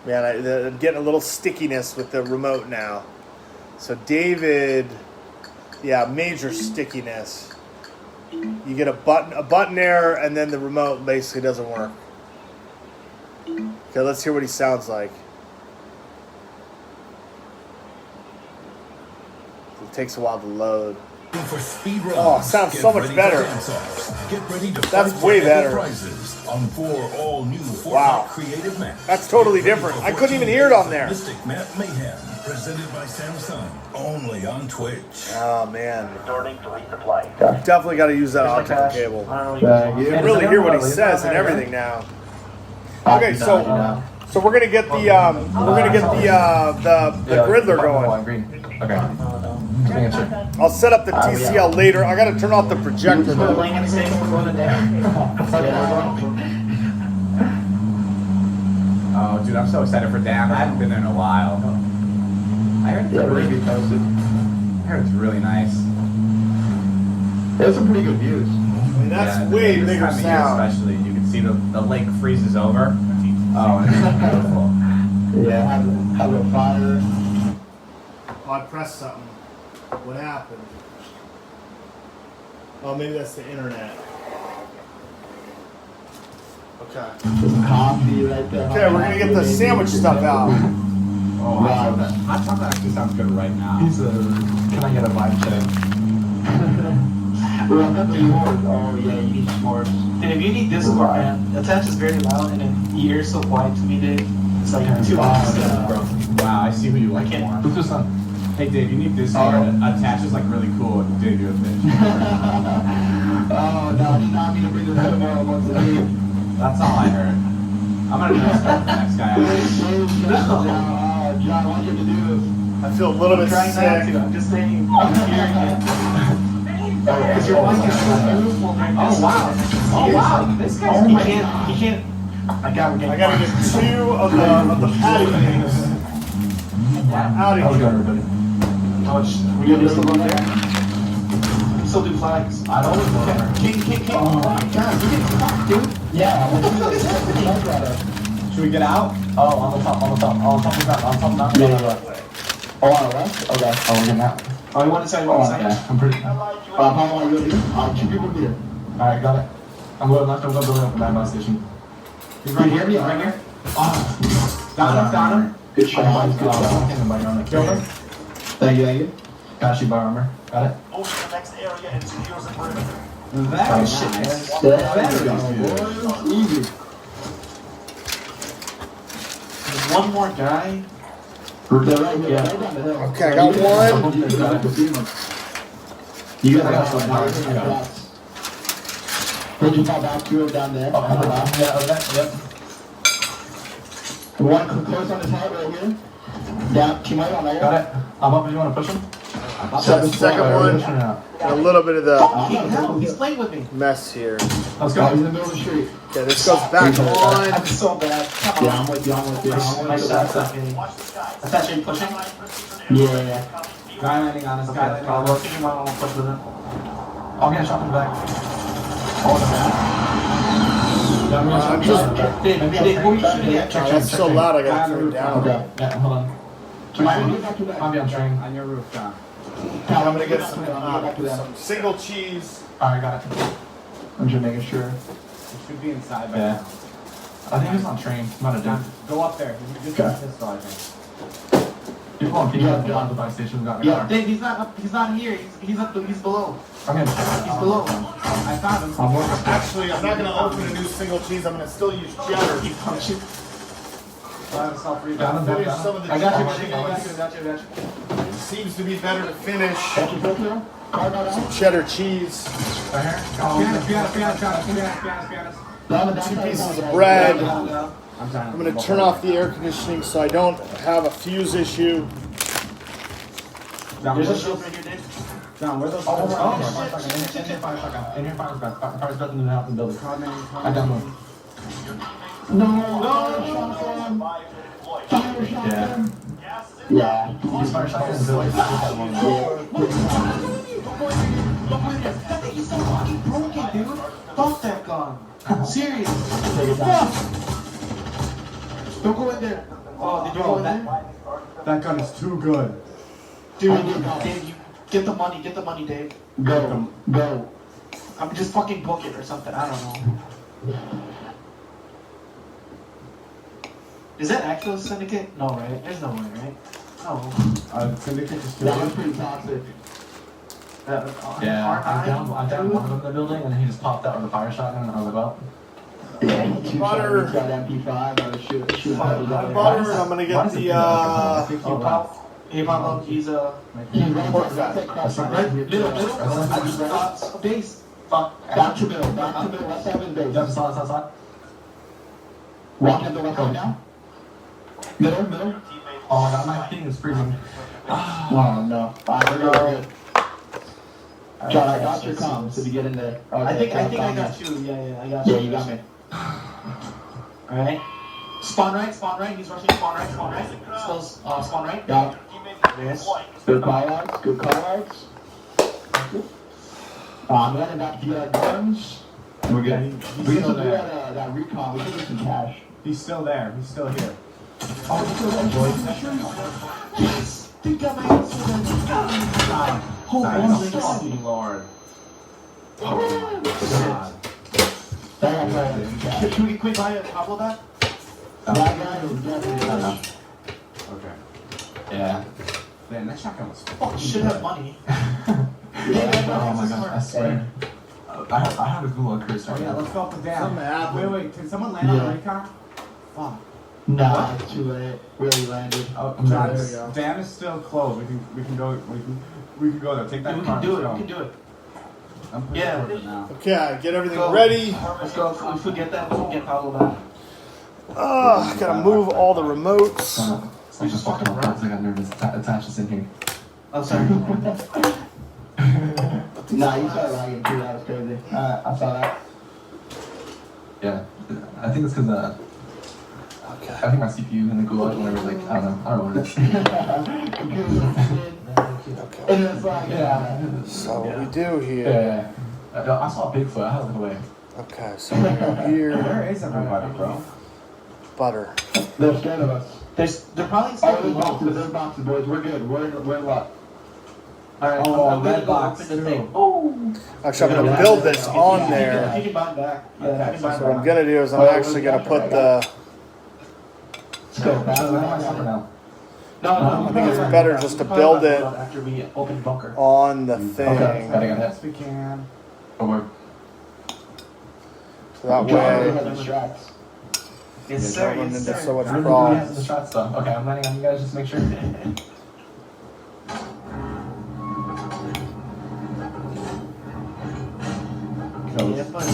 Man, I'm getting a little stickiness with the remote now. So David, yeah, major stickiness. You get a button error, and then the remote basically doesn't work. Okay, let's hear what he sounds like. It takes a while to load. For speed runs, oh, it sounds so much better. Get ready to That's way better. Prizes on 4 all-new Fortnite wow. creative maps. That's totally different. I couldn't even hear it on there. Mystic Map Mayhem, presented by Samsung, only on Twitch. Oh, man. Starting to resupply. Definitely got to use that optical cable. You can really hear what he says and everything now. Okay, so we're gonna get the Griddler going. Okay. I'll set up the TCL later. I gotta turn off the projector though. Oh, dude, I'm so excited for Dan. I haven't been there in a while. I heard it's really good posted. I heard it's really nice. There's some pretty good views. I mean, that's way bigger sound. Especially, you can see the lake freezes over. Oh, it's beautiful. Yeah, have a fire. Oh, I pressed something. What happened? Oh, maybe that's the internet. Okay. Some coffee right there. Okay, we're gonna get the sandwich stuff out. Oh, hot chocolate actually sounds good right now. Can I get a vibe check? Oh yeah, you need s'mores. And if you need Discord, man, the attach is very loud and then your ear's so quiet to me, Dave. It's like 2 hours, bro. Wow, I see who you like I can't. more. Who's this on? Hey Dave, you need this attach is like really cool. Dave, you're a bitch. Oh no, I did not mean to bring this up tomorrow once again. That's all I heard. I'm gonna just start the next guy. John, what you to do? I feel a little bit Trying not sick. to. I'm just saying. I'm hearing it. Because your mic is so beautiful. Oh wow. Oh wow. This guy's He can't. I gotta get 2 of the patty things out of here. everybody. We got this one there. Still do flags. I don't know. King. Oh my god, you get fucked, dude. Yeah, Should we get out? Oh, on the top. Yeah. Oh, on the left? Okay. Oh, we're getting out. Oh, you want to say Oh, okay. I'm pretty. How long are you going to do? 2 people here. Alright, got it. I'm going left, I'm going to build up that bus station. He's right here, right here. Oh, got him. Good shot. Good shot. Kill him. Thank you. Got you, bar armor. Got it. Move to the next area and secure the perimeter. Very nice. Easy. There's one more guy. Okay, I got one. You got one. Did you fall back to it down there? Yeah, yep. One close on his head right here. Down, teammate on there. Got it. I'm up if you want to push him. So the second one, a little bit of the He's playing with me. mess here. Let's He's go. in the middle of the street. Okay, this goes back on. I'm so bad. Come Yeah, on. I'm with you. I'm with you. Nice shot, Stephanie. That's actually pushing. Yeah. Guy landing on us. Guy landing on I'll us. kick him out. I'll push with him. I'll get a shot from the back. I'm just. Dave, who are you shooting at? Oh, that's so loud, I gotta turn it down. Okay. Yeah, hold on. I'll be on string. On your roof, John. I'm gonna get some single cheese. Alright, got it. I'm just making sure. It should be inside by now. I think he's on train. Not a dump. Go up there. He's just a pistol, I think. People on people on the buy station got Yeah, Dave, he's not up. He's not here. He's up. He's below. I'm gonna check. He's below. I found him. I'm working. Actually, I'm not gonna open a new single cheese. I'm gonna still use cheddar. He punched you. Down him, Finish down some him. of the I got you, cheese. I got you. It seems to be better to finish Got you, Filter? Car got out? cheddar cheese. Right here. Pianist. Down the 2 backside. pieces of bread. I'm I'm gonna turn off the air conditioning so I don't have a fuse issue. There's a shield right here, Dave. John, where those? Oh, In here, fire's back. Fire's back in the house and building. I don't know. No. Fire shotgun. Yeah. He's fire shot in the building. That thing is so fucking broken, dude. Fuck that gun. Serious. Fuck. Don't go in there. Oh, did you go in there? That gun is too good. Dude, Dave, you get the money, Dave. Go. I'm just fucking book it or something. I don't know. Is that actual syndicate? No, right? There's no way, right? No. Syndicate is too That was good. pretty toxic. Yeah, I downed one of them in the building and he just popped out with a fire shotgun and I was like, well. Yeah, he Butter. got MP5. I was shooting. Butter, I'm gonna get the Hey, Pablo, he's pork fat. middle. Base. Back to middle. Let's have his base. Jump side. Walk in the left right now. Middle. Oh my god, my thing is freezing. Oh no. We're good. John, I got your comms. Did you get in there? Okay, I think I got you. Yeah, I got you. Yeah, you got me. Alright. Spawn right. He's rushing spawn right. Still spawn right. Got it. Yes. Good call outs. I'm letting back to guns. We're good. We can do that recon. We can get some cash. He's still there. He's still here. Oh, Yes. They got my answer. Oh my fucking lord. Oh my god. Should we quick buy a Pablo back? That guy was definitely Okay. Yeah. Man, that shotgun was Oh, should have money. Oh my god, I swear. I have a Google Chris right now. Let's go up and down. Something happened. Wait, can someone land on the recon? Fuck. Nah, it's too late. We already landed. Oh, There we go. dam is still closed. We can go there. Take that We car. can do Let's it. go. I'm pushing Yeah. towards it now. Okay, get everything Go. ready. Let's go. If we forget that, we'll get Pablo back. Gotta move all the remotes. I just fucking around. I got nervous. Attach this in here. Oh, sorry. Nah, you started lagging too. That was crazy. I saw that. Yeah, I think it's because I think my CPU and the Google whatever, like I don't know what it is. And it's like, So what we do here. Yeah. I saw Bigfoot. I had to look away. Okay, so we go here. Where is everybody, bro? Butter. they're scared of us. They're probably Oh, scared there's of boxes. There's boxes, boys. We're good. We're in luck. Alright, Oh, I'm gonna red go box, open the too. thing. Oh! Actually, I'm gonna build this on You there. can buy it back. Yeah, I can buy it So what I'm back. gonna do is I'm actually gonna put the. Let's go. now. No, I think it's better just to build it after we open bunker. on the thing. Yes, we can. Or So that John way. has the strats. Yes, Don't sir. run Yes, into sir. so much the problems. shot stuff. Okay, I'm landing on you guys. Just make sure. Yeah, buddy.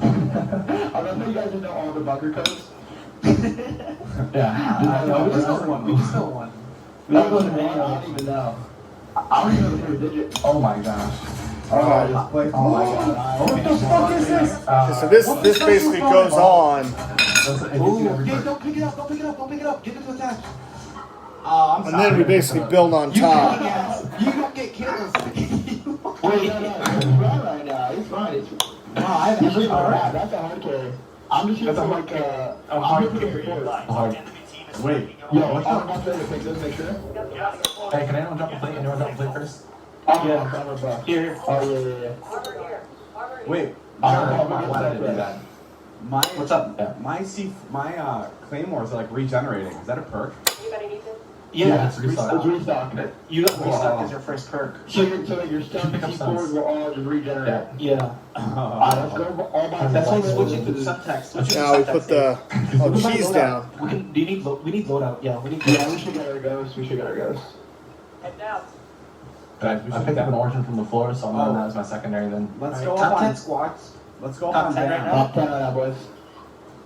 I don't know you guys know all the bunker codes. Yeah, no, we just stole one. We just stole one. We don't go to many, I don't even know. I don't even know the first digit. Oh my gosh. Oh my god. What the fuck is this? So this basically goes on. Okay, don't pick it up, don't pick it up, don't pick it up. Give it to attach. And then we basically build on top. You don't get kills. Wait, no, he's fine right now. He's fine. It's that's a hard carry. I'm just here for like a hard carry. Wait. Yo, what's up? I'm trying to pick this, make sure. Hey, can anyone drop a plate? Anyone drop a plate first? Yeah. Here. Oh, yeah. Wait. Why did I do that? What's up? My claymores are like regenerating. Is that a perk? Yeah, it's restock. It's restock. You got restock as your first perk. So your stun and C4s will all just regenerate. Yeah. Let's go all by That's why we're switching to the subtext. Now we put the keys down. We need loadout. Yeah, we need. Yeah, we should get our ghosts. We should get our ghosts. I picked up an origin from the floor, so I'm running that as my secondary then. Let's go top up 10 on squads. Let's go up Top on 10 right down. now. Top 10 on that, boys.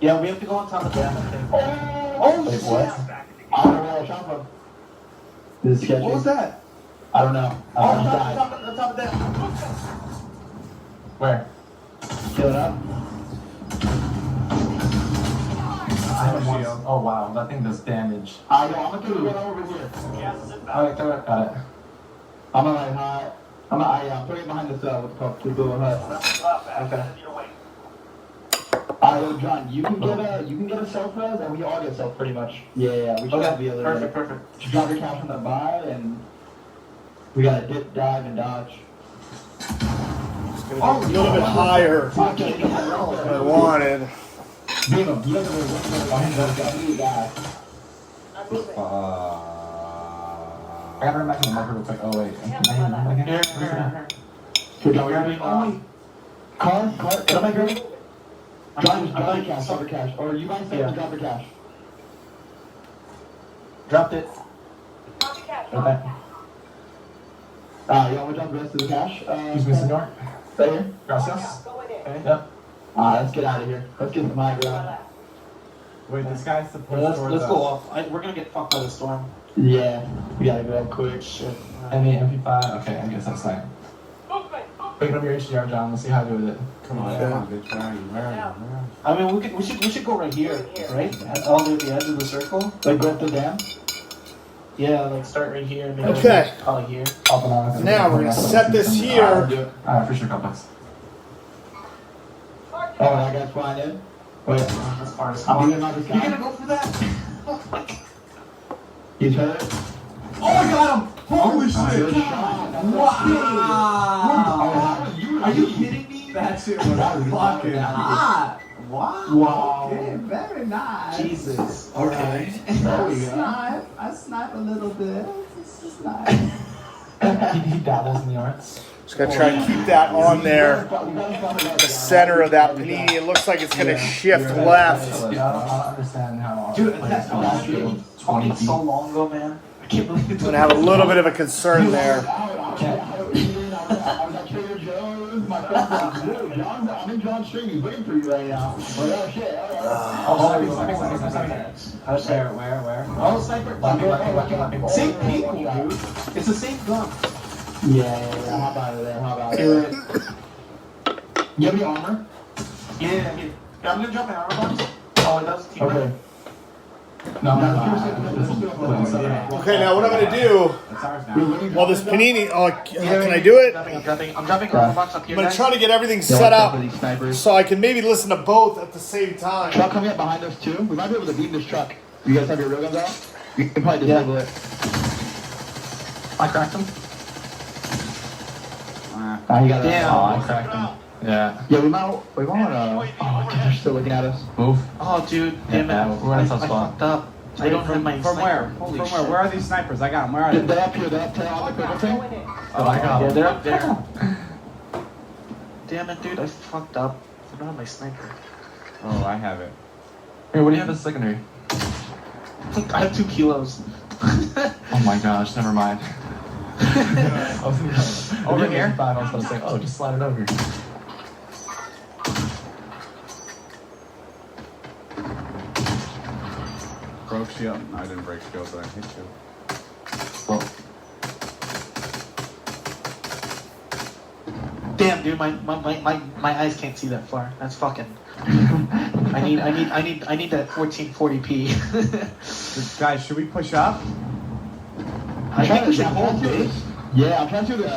Yeah, we have to go on top of them, I think. Wait, what? I don't know where I shot from. This is sketchy. What was that? I don't know. On Died. top of them. Where? Kill it up. I have one. Oh wow, that thing does damage. I'm gonna kill one over here. Alright, throw it. Got it. I'm gonna like hot. I'm putting it behind this what's called the little hut. Okay. Yo, John, you can get a self res, and we all get self pretty much. Yeah, we should Okay. be able to. Perfect. Just drop your cash on the buy, and we gotta dip, dive, and dodge. A little bit higher Okay, than I wanted. beam him. You don't know what guy. I gotta run back in the marker real quick. Oh wait. Here. Good job. Car, can I grab it? John, just drop your cash, Or you guys say to drop your cash. Dropped it. Okay. You want to drop the rest of the cash? Excuse me, senor. Right here? Gracias. Okay. Yep. Let's get out of here. Let's get to my ground. Wait, this guy's supposed to. Let's go off. We're gonna get fucked by the storm. Yeah, we gotta go quick. Shit. MP5. Okay, I guess that's fine. Picking up your HDR, John. Let's see how I do with it. Come on, bitch. Where are you? I mean, we should go right here, right? All the way at the edge of the circle. Like go up the dam? Yeah, like start right here. And Okay. Probably here. Off and on. Now we're gonna set this here. Alright, for sure, complex. Oh, that guy's flying in? Wait, As far as I'm You're gonna gonna go for that? He's hurt. Oh, I got him! Holy Good shit! shot. Wow! Are you kidding me? That shit was fucking hot! Wow. Okay, very nice. Jesus. Okay. I snipe a little bit. It's just nice. He dabbles in the arts. Just gonna try and keep that on there, the center of that panini. It looks like it's gonna shift left. Yeah, I don't understand how. Dude, that's actually 20 feet. so long ago, man. I can't believe it's I'm gonna have a little bit of a concern there. I was at Trader Joe's. My friend was dude, I'm in John's stream. He's waiting for you right now. Oh, shit. Where? Oh, sniper. Same people, dude. It's the same gun. Yeah. How about it? You have any armor? Yeah. I'm gonna drop my armor box. Oh, it does. Okay. No. Okay, now what I'm gonna do, It's ours now. while this panini, can I do it? I'm dropping a armor box up here. I'm gonna guys. try to get everything set up These snipers. so I can maybe listen to both at the same time. Truck coming up behind us too. We might be able to beat this truck. You guys have your railguns out? You can probably disable it. I cracked him. You got it. Damn. Oh, I cracked him. Yeah. Yeah, we might oh, they're still looking at us. Move. Oh, dude. Damn Yeah, it. we're in a tough I spot. fucked up. I don't have my From where? sniper. Holy From shit. where? Where are these snipers? I got them. Where are they? They're up here, they're up there on the purple thing. Oh, I got Yeah, him. they're up there. Damn it, dude. I fucked up. I don't have my sniper. Oh, I have it. Here, what do you have as secondary? I have 2 kilos. Oh my gosh, never mind. Over here? I was about to say, oh, just slide it over. broke shield. No, I didn't break shield, but I hit you. Well, Damn, dude, my eyes can't see that far. That's fucking. I need that 1440p. Guys, should we push up? I think we should hold it. Yeah, I'm trying to see where the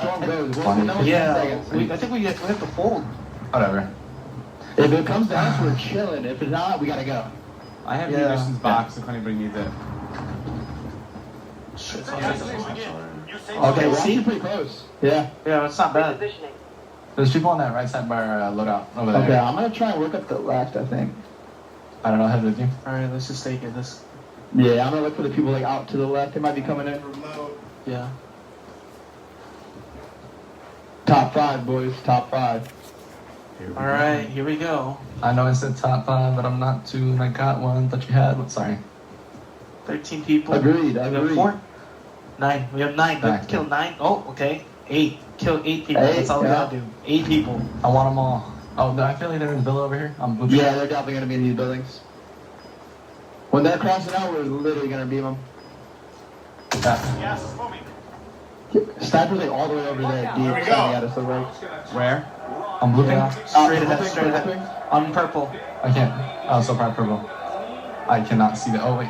storm goes. Yeah, I think we have to hold. whatever. If it comes down, we're chilling. If it's not, we gotta go. I have the munitions box if anybody needs it. Okay, we're actually pretty close. Yeah. Yeah, it's not bad. There's people on that right side bar loadout over there. Okay, I'm gonna try and work up the left, I think. I don't know, head with you. Alright, let's just take it. This. Yeah, I'm gonna look for the people like out to the left. They might be coming in. Yeah. Top 5, boys. Top 5. Alright, here we go. I know I said top 5, but I'm not 2, and I got one that you had. Sorry. 13 people. Agreed. We have 4? 9. We have 9. But kill 9. Oh, okay. 8. Kill 8 people. That's all we gotta do. 8 people. I want them all. Oh, I feel like they're in the villa over here. Yeah, they're definitely gonna be in these buildings. When they're crossing out, we're literally gonna beam them. Yes, it's moving. Snipers like all the way over there, deep. Here we go. At us, right? Where? I'm looping. Straight ahead, straight ahead. On purple. I can't. Oh, so far purple. I cannot see the. Oh, wait.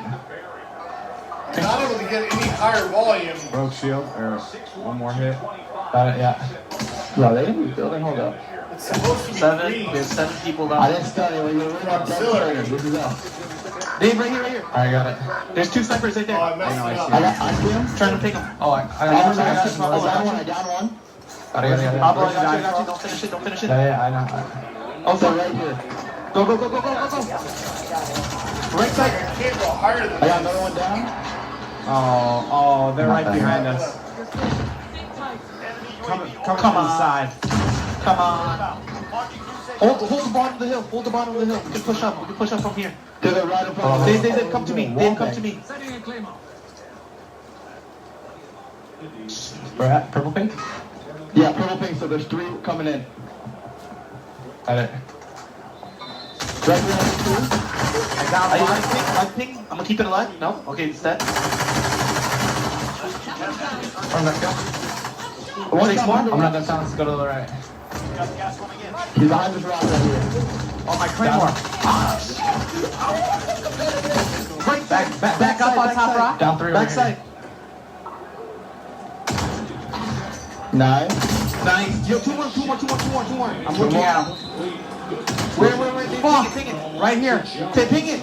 Not able to get any higher volume. Broke shield, or one more hit. Got it, yeah. No, they didn't building. Hold up. It's supposed to be 7. green. There's 7 people down. I didn't study. We're Auxiliary. This is us. Dave, right here, right here. Alright, got it. There's 2 snipers right there. Oh, I messed it up. I see him. Trying to pick them. Oh, I I down one. Got it. Pablo, I got you. Don't finish it, don't finish it. Yeah, I know. Also, right here. Go. Right side. I can't go higher than I got another one down. Oh, they're right behind us. Come inside. Come on. Hold the bottom of the hill. Hold the bottom of the hill. We can push up. We can push up from here. To the right in front of us. Dave, come to me. Dave, come to me. We're at purple pink? Yeah, purple pink. So there's 3 coming in. Got it. Right here. I ping. I'm gonna keep it alive. No? Okay, it's dead. From that go. One more. I'm not that sound. Let's go to the right. He's behind this rock right here. Oh, my claymore. Back up on top rock. Down 3 Back side. Nice. Yo, 2 more. I'm looking at him. Where? Fuck. Ping it. Right here. Ping it.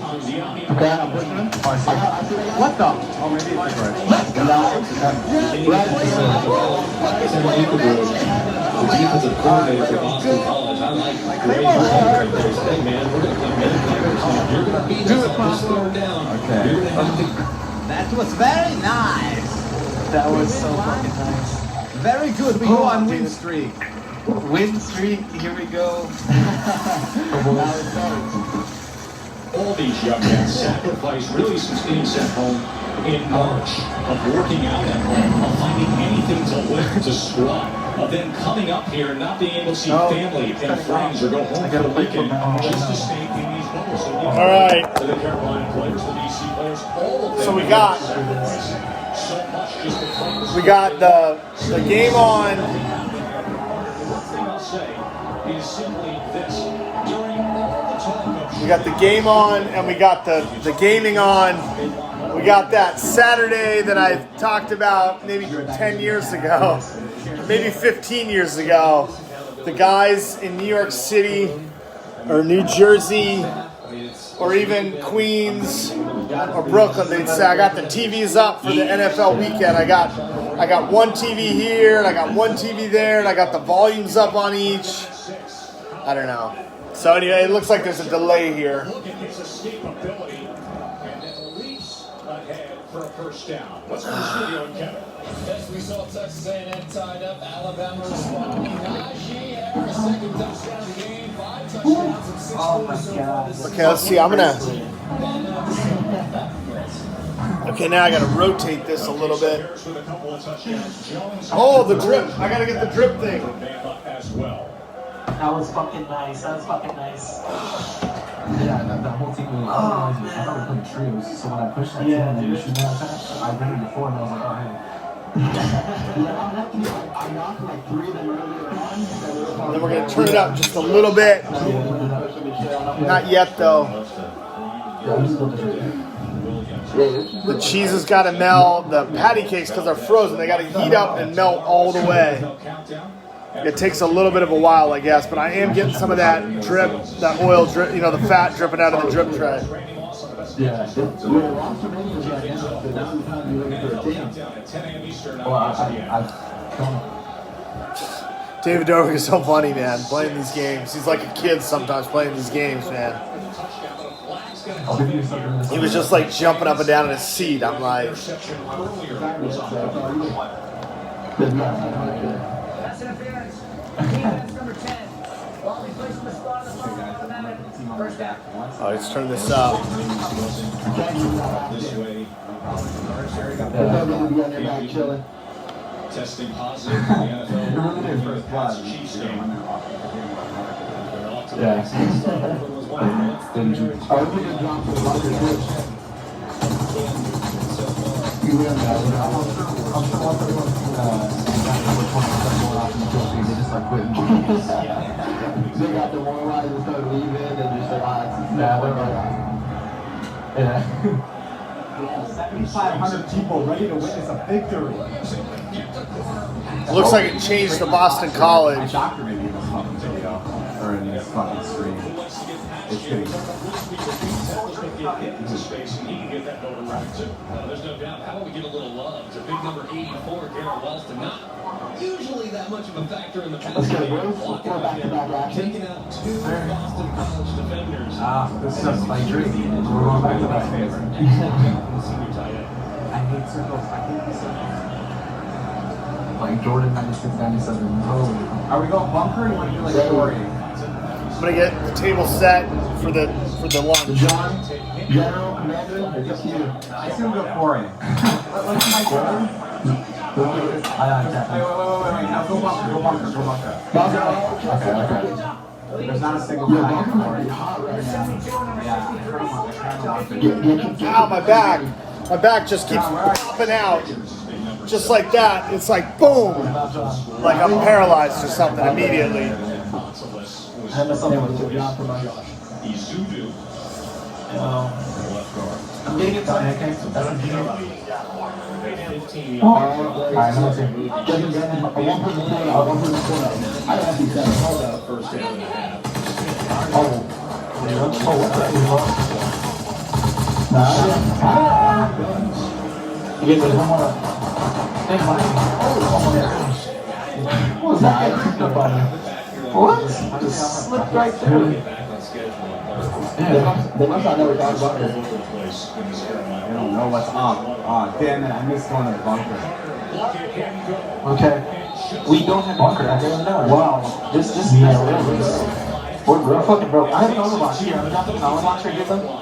Okay, I'm pushing him. What the? Oh, maybe it's right. Let's go. The defensive coordinator for Boston College. I like great man. We're going to play many players. You're going to beat us on this third down. Okay. You're going to have to. That was very nice. That was so fucking nice. Very good. We go on win streak. Win streak. Here we go. All these young men sacrifice really since getting sent home in March, of working out at home, of finding anything to lift to squat, of then coming up here and not being able to see family and friends or go home for the weekend just to stay in these bubbles. So All right. to the Carolina players, the DC players, all of them. So we got the game on. Is simply this. During all the talk of We got the game on, and we got the gaming on. We got that Saturday that I talked about maybe 10 years ago, maybe 15 years ago. The guys in New York City or New Jersey or even Queens or Brooklyn, they'd say, I got the TVs up for the NFL weekend. I got one TV here, and I got one TV there, and I got the volumes up on each. I don't know. So anyway, it looks like there's a delay here. look at his escapability and then leaps ahead for a first down. Let's go to the studio, Kevin. Yes, we saw Texas A&M tied up. Alabama responding. Najee Harris, second touchdown of the game. 5 touchdowns and 6 scores so far this Okay, let's see. Okay, now I gotta rotate this a little bit. Oh, the drip. I gotta get the drip thing. That was fucking nice. Yeah, that whole team was, I thought we were putting trios, so when I pushed that team and they were shooting that attack, I did it before and I was like, oh, hey. I knocked like 3 of them earlier on. And then we're going to turn it up just a little bit. Not yet, though. The cheese has got to melt. The patty cakes, because they're frozen, they got to heat up and melt all the way. It takes a little bit of a while, I guess, but I am getting some of that drip, that oil drip, you know, the fat dripping out of the drip tray. Yeah. David Dobrik is so funny, man, playing these games. He's like a kid sometimes playing these games, man. He was just like jumping up and down in his seat. I'm like... That's an appearance. Defense number 10. While we place the spot on the amendment. First down. Oh, let's turn this up. This way. Testing positive for the NFL. First class Chiefs game. Yeah. They got the one line and started leaving and just like, Yeah. 7,500 people ready to witness a victory. Looks like it changed to Boston My College. doctor made me in this fucking video. Or in this fucking screen. It's getting... Into space, and he can get that notoriety too. There's no doubt. How about we give a little love to big number 84, Garrett Walston? Not usually that much of a factor in the pass game. Taking out 2 Boston College defenders. This is just my dream. We're going back to my favorite. Senior tight end. I hate circles. I hate these circles. Like Jordan 96, 97. Oh. Are we going bunker or you want to do like story? I'm gonna get the table set for the lunch. John, General, Commander, it's up to you. I assume go foreign. Let's my brother. Wait. Now go bunker. Okay. There's not a single guy. Ow, my back. My back just keeps popping out. Just like that. It's like boom. Like I'm paralyzed or something immediately. Izudu. I'm getting it Alright, I don't have to say hold up. First down and a half. You get one more. What? Just slipped right through. They must not know what that's about. I don't know what's up. Oh, damn it. I missed going to the bunker. Okay. We don't have bunker. Wow. This we're fucking broke. I have an overwatch here. I'm dropping an overwatch right here though.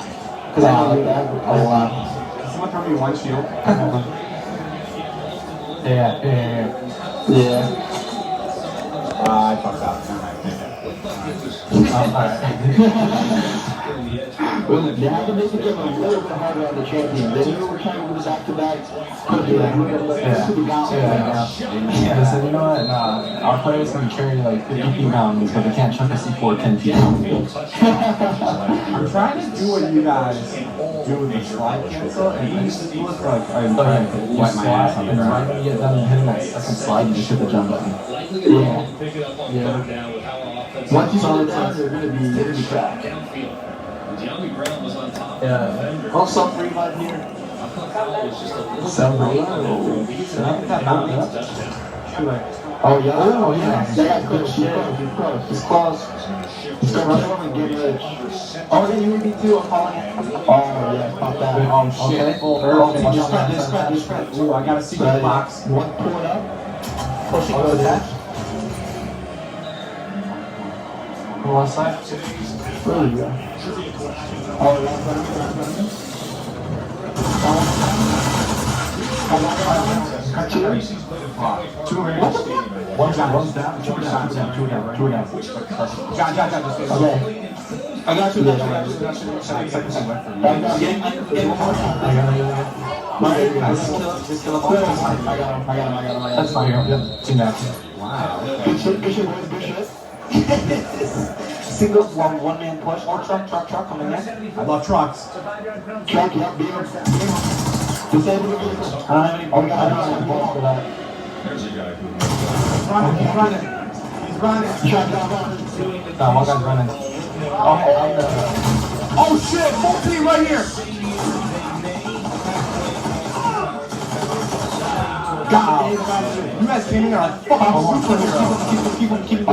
Because I know you have a lot. Someone throw me one shield. Yeah. I fucked up. Well, they have to make it a little bit harder on the champion. They knew we were trying to do the back-to-back. Listen, you know what? Nah, our players can carry like 50 pounds, but they can't chuck a C4 10 feet. I'm trying to do what you guys do with the slide cancel, and you just look like I'm trying to wipe my ass on the And right ground. when you get done hitting that second slide, you just hit the jump button. Once you saw the time, they're going to be cracked. De'Ami Brown was on top. Yeah. Also, free mud here. Oh, yeah. They got close. It's close. It's going to run over and get rich. Oh, yeah, you would be too. I'm calling it. Oh, yeah. Pop that. Okay. Spread. Ooh, I got a secret box. You want to pull it up? Pushing over that. One side. There you go. Oh, last One's down. Two down. John, just Okay. I got you. Get one more time. I got him. Just kill him. I got him. That's fine. Yep. Team back. Wow. Good shit, boys. Good shit. Single, one man push. Or truck coming in. I love trucks. Truck, yep, beam. Disable the vehicle. I don't have any balls for that. There's a guy who He's running. Truck, No, one guy's running. Oh shit! Full team right here! God, you guys came in there like fucking superheroes. Keep it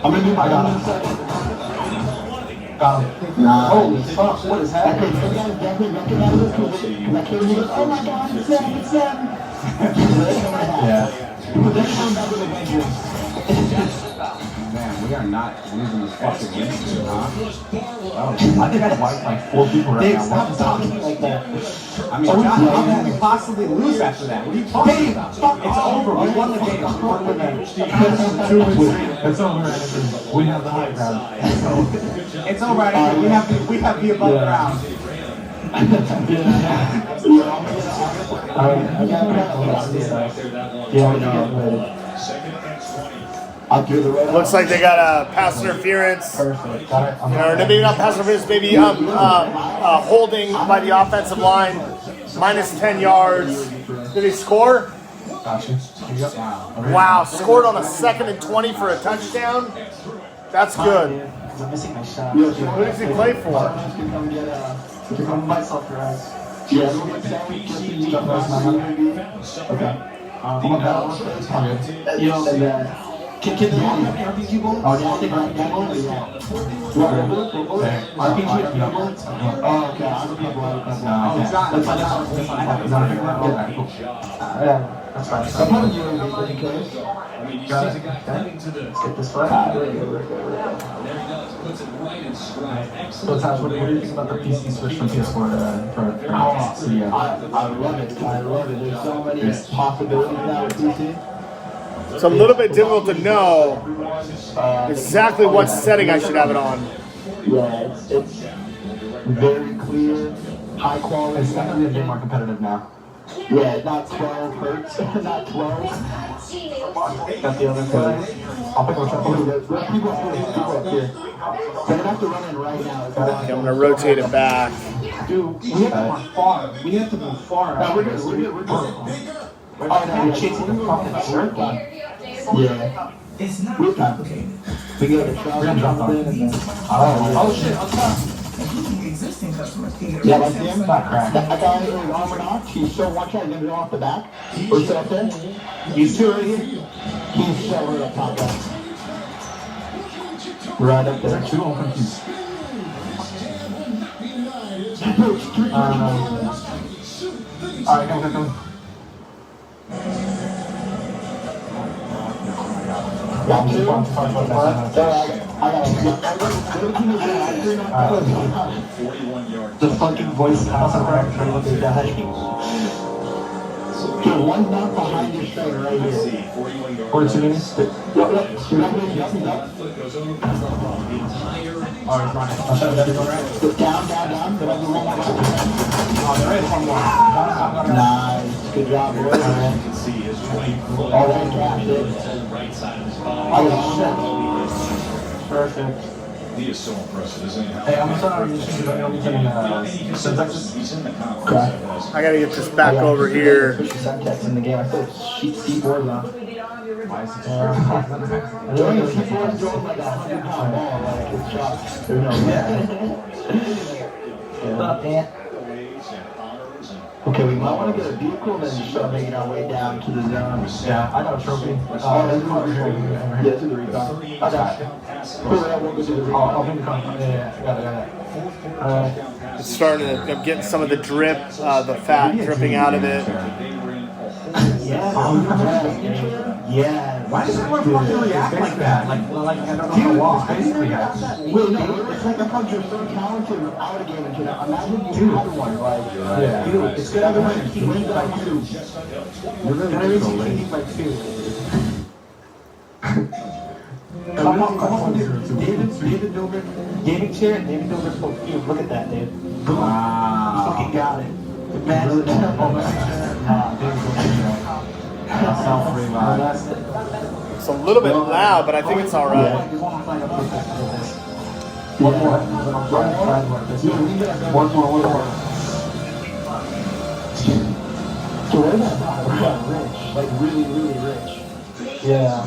I'm gonna do my gun. Got him. Holy fuck, what is happening? You guys definitely recognize this because I came here, oh my god, it's Sam. Yeah. Man, we are not losing this fucking game, huh? I think I'd wiped like 4 people right now. Stop talking like that. I mean, John, how can we possibly lose after that? What are you talking about? It's over. We won the game. It's over. We have the high ground. It's over. We have the above ground. Looks like they got a pass interference. Or maybe not pass interference, maybe holding by the offensive line. Minus 10 yards. Did he score? Wow, scored on a 2nd and 20 for a touchdown. That's good. I'm missing my shot. Who does he play for? To come myself for us. Yeah, we'll get that. Okay. And then can they have RPG bullets? Oh, yeah, I think RPG bullets. RPG bullets? Oh, okay. RPG bullets. No, it's not. That's fine. I'm not a UAV just in case. Got it. Let's get this flag. So, Taj, what do you think about the PC switch from PS4 for yeah. I love it. There's so many possibilities now with PC. It's a little bit difficult to know exactly what setting I should have it on. Yeah, it's very clear, high quality. It's definitely a bit more competitive now. Yeah, not 12 hertz, not 12. Got the other side. I'll pick up a truck. There's people up here. They're gonna have to run in right now. Okay, I'm gonna rotate it back. Dude, we have to move far. We have to move far. No, we're good. Oh, no, we're chasing the fucking circle. Yeah. It's not We're time. complicated. We got a shot. We're gonna drop off. Oh shit, on top. Including existing customers can get Yeah, like him. That guy is armored off. He's so one shot, he's gonna go off the back. Or sit up there. He's two right here. He's so right up top, guys. Right up there. Two, I'm confused. Alright, come. The fucking voice house of the guy. Dude, one knock behind your shoulder right here. 42 minutes. Yep. Oh, he's running. I'll shut it down. Down. Nice. Good job, boys. All right, oh, shit. Perfect. He is so impressive, isn't he? Hey, I'm sorry, you should be in syntax. Okay. I gotta get this back over here. Push the syntax in the game. I put keyboards on. Doing a keyboard throwing like a 100-pound ball, like it's shots. Who knows? What's up, man? Okay, we might want to get a vehicle and then just start making our way down to the zone. Yeah, I got a trophy. That's over here. Yeah, to the recon. I got it. Cool, yeah, we'll go to the recon. I'll bring the car. Yeah, got it. It's starting to, I'm getting some of the drip, the fat dripping out of it. Yeah. Why does everyone fucking react like that? Like I don't know why. Basically, Wait, no, it's like I thought you're so talented without a game into that. Imagine you had one, like, dude, it's good everyone. He wins by 2. You're really good by 2. Come on, David Dobrik. David Chair and David Dobrik spoke to you. Look at that, Dave. Wow. You fucking got it. Imagine that. It's a little bit loud, but I think it's all right. One more. So we're rich, like really, really rich. Yeah.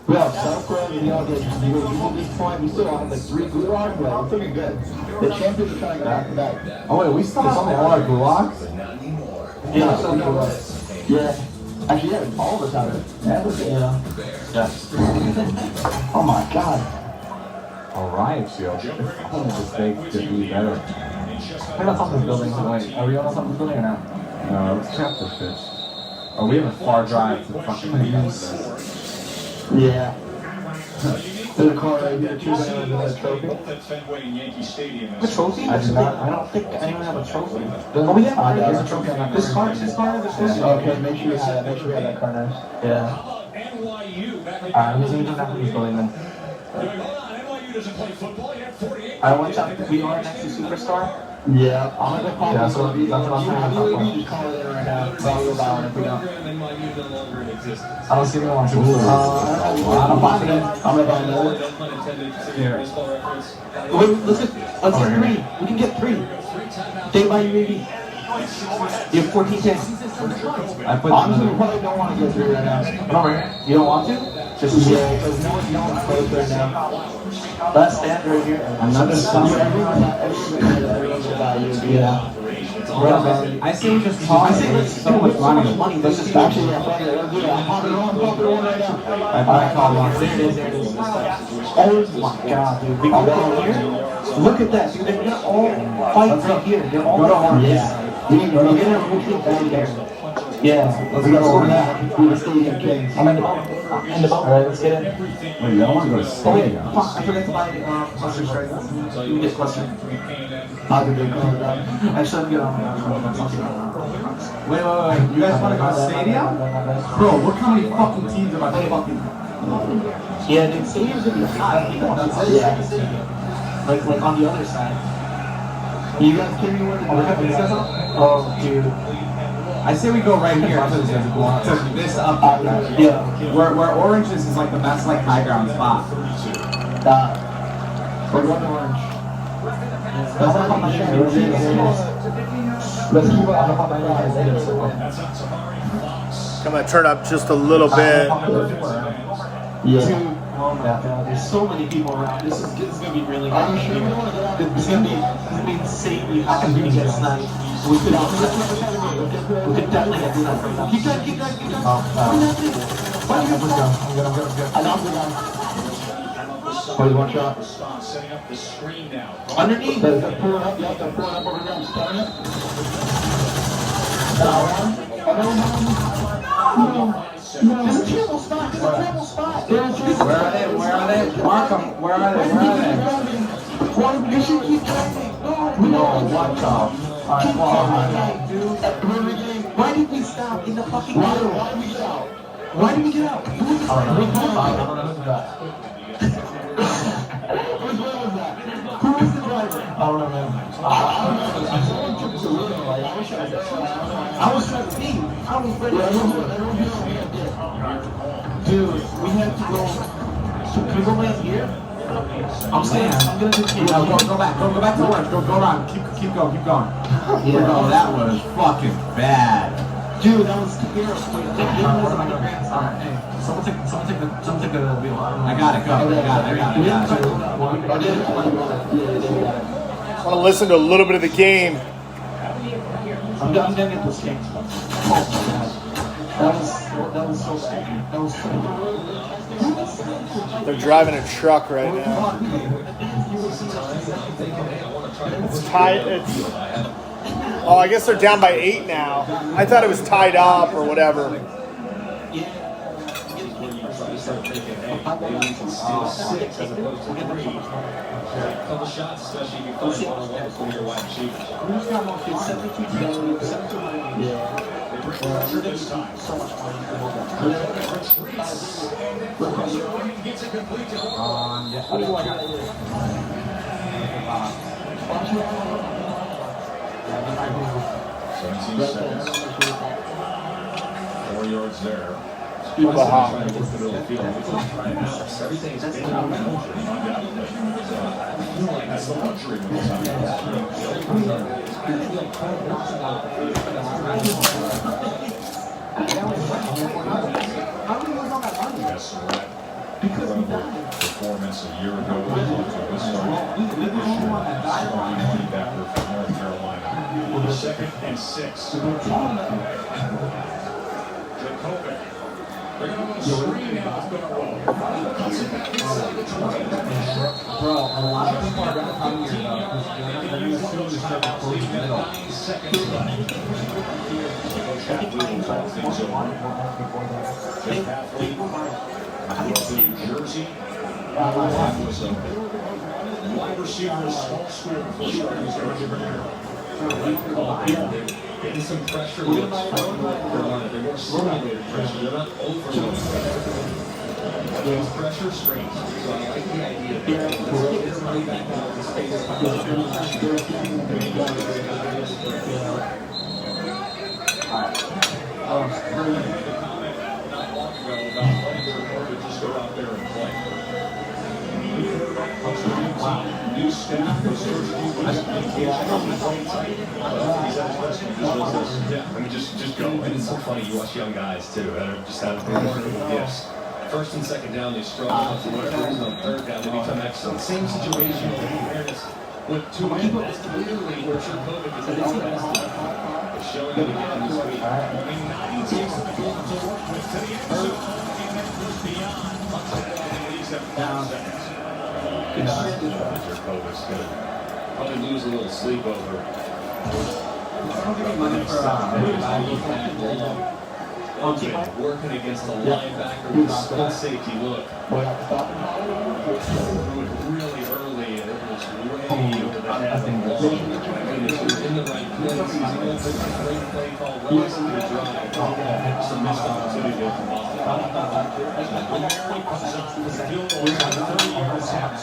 We have Southwest, we all get this point. We still have like 3 gulags, but we're looking good. The champions are trying to go back to back. Oh wait, we still have all our gulags? Yeah, still gulags. Yeah. Actually, yeah, all of us have it. Everything, you know. Yes. Oh my god. Alright, so I think this steak could be better. I got something building. Wait, are we on something building or not? No, let's check this fish. Oh, we have a far drive to fucking use. Yeah. There's a car right here, 2 banners and a trophy. A trophy? I don't think anyone have a trophy. Oh, we have there's a trophy on that. This car, okay, make sure you have that. Make sure you have that car now. Yeah. Alright, let me see if we can this building then. I want to. We are next to Superstar. Yeah. I'm gonna call that's what I'm saying. Just call it right now. Probably about it if we don't. I don't see anyone wants to move. I'm popping it. I'm gonna buy another. Here. Let's get 3. We can get 3. They buy you maybe. You have 14 cents. Honestly, we probably don't want to get 3 right now. No, you don't want to? Just because no one's close right now. Let's stand right here. I'm not just talking. Yeah. I say we just talk. I say let's so much money. Let's just actually pop it on right now. I call one. There it is. Oh my god, dude. We can go here. Look at that, dude. They're all fight right here. They're all on. Yeah. We need to go there. Yeah, let's go over that. We were Stadium Kings. I'm in the boat. Alright, let's get in. Wait, you don't want to go to Stadium? I forgot to buy clusters right now. You can get cluster. I'll do it. Actually, let me get on. Wait. You guys want to go to Stadium? Bro, look how many fucking teams are about to fucking... Yeah, dude, Stadium's gonna be hot. Yeah. Like on the other side. You guys kidding me with the Oh, dude. I say we go right here to this up. Yeah. Where orange is like the best like high ground spot. We're going to orange. Let's keep I'm gonna turn up just a little bit. Yeah. Oh my god, there's so many people around. This is gonna be really good. It's gonna be insanely hot tonight. We could definitely get something. Keep going. I'm good. One shot. Underneath. They're pulling up. Yep, they're pulling up over there. I'm starting it. No. There's a triple spot. Where are they? Mark them. Where are they? One, you should keep driving. No, what the? Why did we stop in the fucking middle? Why did we get out? I don't know. Who was the driver? I don't know, man. I was 17. I was ready. Dude, we have to go. Can we go land here? I'm saying. I'm gonna do Go back to work. Go around. Keep going. Yeah. Bro, that was fucking bad. Dude, that was terrible. Someone take the wheel. I got it. I want to listen to a little bit of the game. I'm gonna get this game. That was so bad. That was so bad. They're driving a truck right now. It's tied. Oh, I guess they're down by 8 now. I thought it was tied up or whatever. Couple shots, especially if you play one-on-one for your wide receiver. Who's got more kids? 72 to 72. Yeah. great pressure this time. So much fun. Retreats, and then Crosser gets it complete to Orwell. Yeah. What do I got? 17 seconds. 4 yards there. Super hot. Trying to get the middle of the field. Trying to balance. Everything's been out of motion. Undoubtedly. I feel like that's the luxury when it's Yes, right. Incredible performance a year ago. This linebacker from North Carolina. 2nd and 6. Jacoby. They're going to run a screen now. It's going to roll. Cuts it back inside the 20. Bro, a lot of people are going to come here, though. They're going to show the stuff up close to the middle. 9 seconds left. Coach Hadley will talk things over. Jeff Hadley grew up in Jersey. He was a wide receiver in a small school before starting his early career. Getting some pressure with Carolina. They're more simulated pressure. They're not overloaded. Against pressure straight. So I like the idea of everybody back out the space. Not long ago about letting their quarterback just go out there and play. New staff, those first few weeks of vacation, playing tight. He's at his best when he does this. Yeah, I mean, just go. And it's so funny, you watch young guys, too, that are just have remarkable gifts. First and second down, they struggle. For whatever reason, on third down, they become excellent. Same situation with awareness with two men. That's clearly where Jacoby is at his best. It's showing it again this week. And now he takes the ball to work with to the end zone. And that goes beyond. Touchdown. He's at 5 seconds. Jacobus going to probably lose a little sleep over. Working against a linebacker with a split safety look. Really early, and it was way over the head of the wall. He was in the right place. He's going to take a great play call, relatively dry. Some missed opportunity there from off the top. When Mary comes up, the field goal is 30 yards out.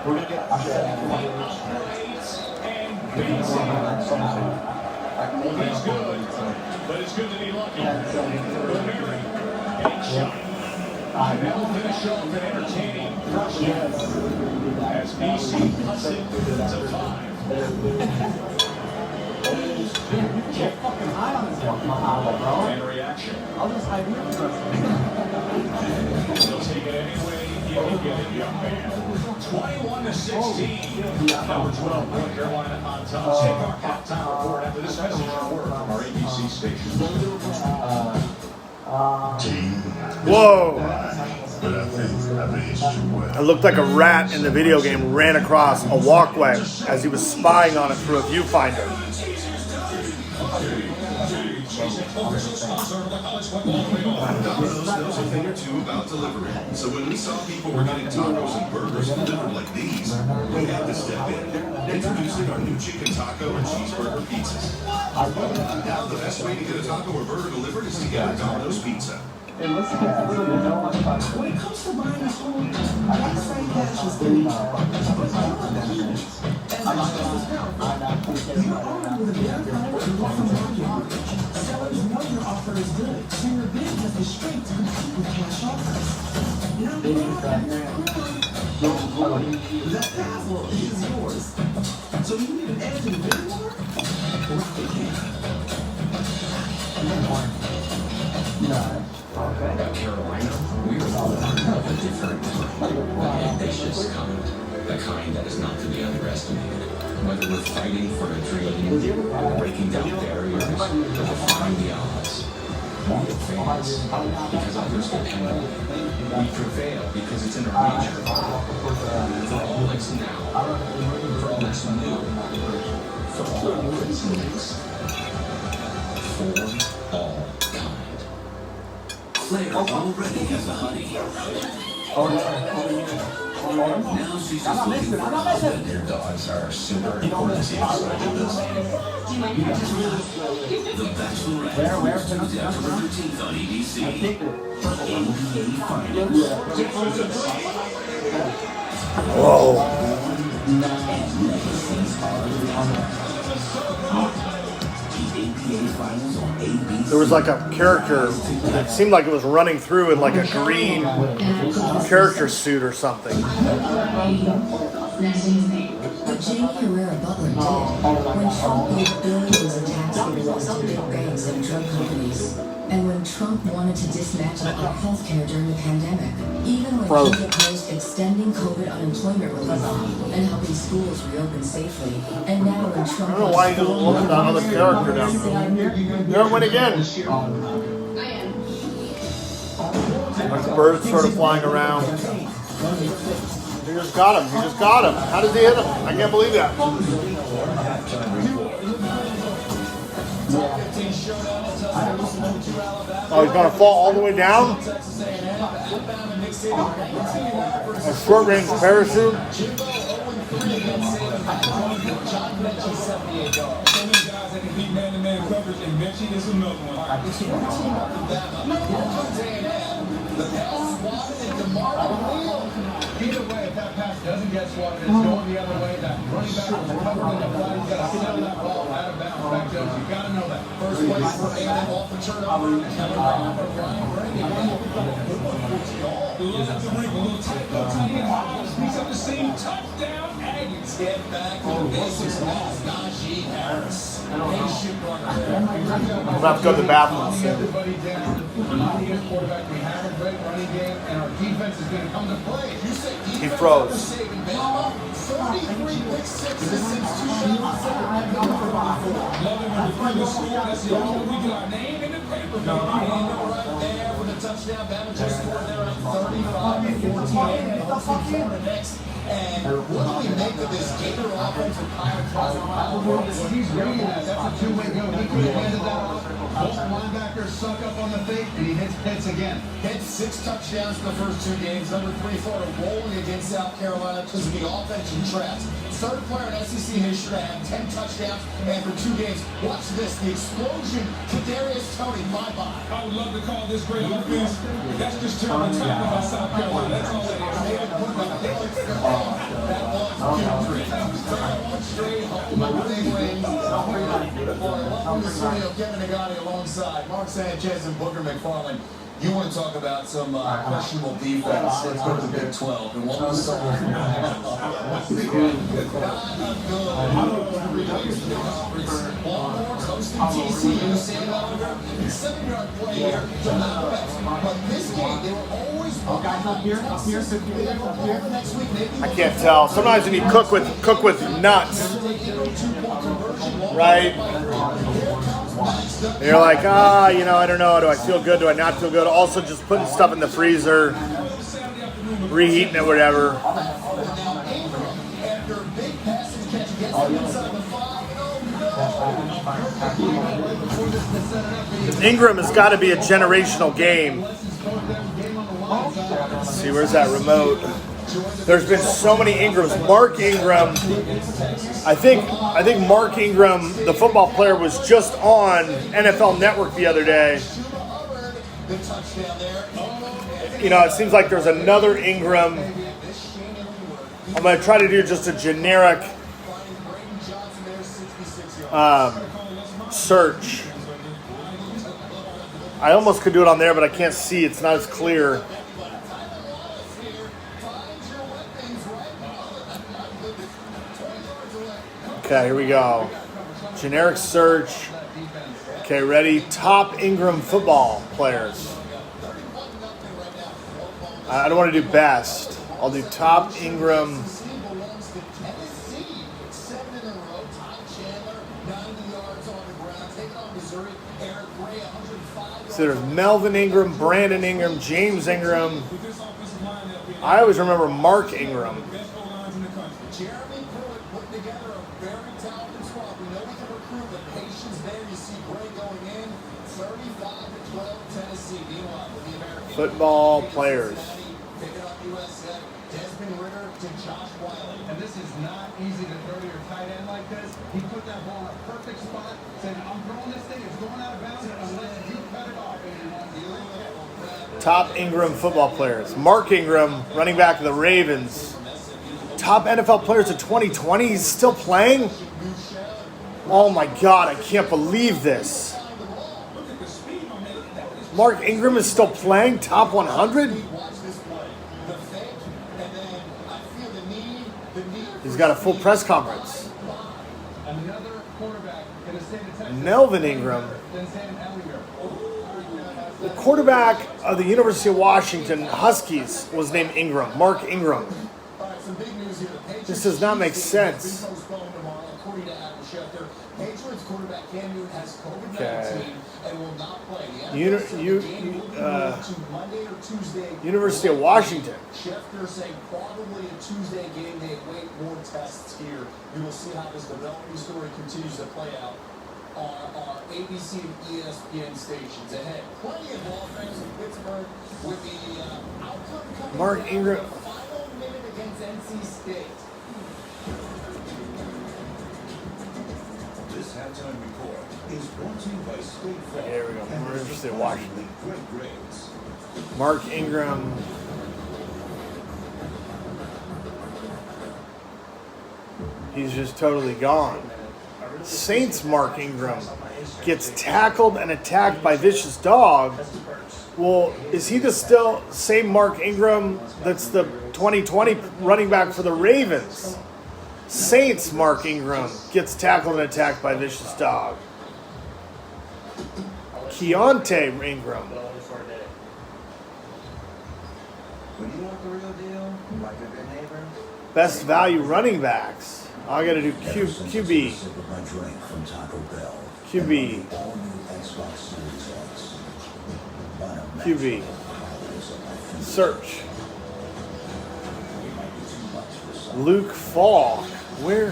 We're going to get he's good, but it's good to be lucky. Mary, getting shot. And that will finish off an entertaining first half as BC cuts it to 5. Get fucking high on this one, bro. And reaction. I'll just hide here for us. He'll take it anyway. You can get it, young man. 21-16. Number 12, North Carolina on top. Take our halftime report after this message and word from our ABC station. Whoa! It looked like a rat in the video game ran across a walkway as he was spying on it through a viewfinder. Domino's knows a thing or two about delivery. So when we saw people were getting tacos and burgers delivered like these, we had to step in. Introducing our new chicken taco and cheeseburger pizzas. Now the best way to get a taco or burger delivered is to get a Domino's pizza. When it comes to buying a home, that same cash is the you're armed with a verified market mortgage. Sellers know your offer is good, so your bid must be straight to compete with cash offers. Now, that castle is yours. So you need an edge in the bid war? At Carolina, we are all of a different kind. An ambitious kind. The kind that is not to be underestimated. Whether we're fighting for a dream, breaking down barriers, or defying the odds, we advance because others depend on it. We prevail because it's in our nature. For all that's now, for all that's new, for all that's next, for all kind. Claire already has a honey. Now she's just looking for a husband. Their dogs are super important to you. So I do this. The Bachelorette, Tuesday, October 13th on ABC. NBA Finals. Whoa. There was like a character that seemed like it was running through in like a green character suit or something. But Jamie Herrera Butler did. When Trump gave billions in tax refunds to big banks and drug companies, and when Trump wanted to dismantle our healthcare during the pandemic, even when he opposed extending COVID unemployment relief and helping schools reopen safely, and now when Trump I don't know why he doesn't look at that other character down there. There it went again. Like the birds sort of flying around. He just got him. He just got him. How did he hit him? I can't believe that. Oh, he's going to fall all the way down? A short-range parachute? Either way, if that pass doesn't get swatted, it's going the other way. That running back is covered in the flat. He's got to send that ball out of bounds. Back Jones, you got to know that. First place for A&M off the turnover. Kevin Brown for Ryan Brady. Sneaks up the seam. Touchdown. Aggies get back to the basics. Najee Harris. I'm going to have to go to the bathroom soon. Everybody down. Quarterback. We have a great running game, and our defense is going to come to play. He froze. 33 pick sixes since 2007. That's the only we got name in the paper. And right there with a touchdown. Bama just scored there at 35-14. Next. And what do we make of this Gator offense with Kyle Trask? He's reading that. That's a two-way go. He could have handed that off. Both linebackers suck up on the fake, and he hits again. Hit 6 touchdowns in the first 2 games. Number 3 Florida rolling against South Carolina because of the offense and traps. Third player in SEC history to have 10 touchdowns and for 2 games. Watch this, the explosion. Kadarius Toney, bye-bye. I would love to call this great offense. That's just terrible talking about South Carolina. That's all that is. That was putrid. 31 straight home big wins. Welcome to the studio, Kevin Nagati alongside Mark Sanchez and Booker McFarland. You want to talk about some questionable defense? Let's go to the Big 12. And what we saw Baltimore hosting TCU, Sam Oliver, 7-yard play here to Malbec. But this game, they were always I can't tell. Sometimes when you cook with nuts, right? And you're like, I don't know. Do I feel good? Do I not feel good? Also, just putting stuff in the freezer, reheating it, whatever. Ingram has got to be a generational game. Let's see, where's that remote? There's been so many Ingrams. Mark Ingram, I think Mark Ingram, the football player, was just on NFL Network the other day. It seems like there's another Ingram. I'm going to try to do just a generic search. I almost could do it on there, but I can't see. It's not as clear. Okay, here we go. Generic search. Okay, ready? Top Ingram football players. I don't want to do best. I'll do top Ingram. So there's Melvin Ingram, Brandon Ingram, James Ingram. I always remember Mark Ingram. Football players. because he put that ball in a perfect spot, said, I'm throwing this thing, it's going out of bounds unless you cut it off. Top Ingram football players. Mark Ingram, running back of the Ravens. Top NFL players of 2020. He's still playing? Oh my God, I can't believe this. Mark Ingram is still playing? Top 100? He's got a full press conference. Melvin Ingram, the quarterback of the University of Washington Huskies, was named Ingram. Mark Ingram. This does not make sense. Okay. University of Washington. Schefter saying probably a Tuesday game day. Wait, more tests here. You will see how this developing story continues to play out on our ABC and ESPN stations ahead. Plenty of offense in Pittsburgh with the outcome coming. Mark Ingram. Final minute against NC State. This halftime report is brought to you by State Farm. Here we go. We're interested in Washington. Mark Ingram. He's just totally gone. Saints Mark Ingram gets tackled and attacked by vicious dog. Well, is he the still same Mark Ingram that's the 2020 running back for the Ravens? Saints Mark Ingram gets tackled and attacked by vicious dog. Keontae Ingram. Best value running backs. I got to do QB. QB. Search. Luke Falk. Where?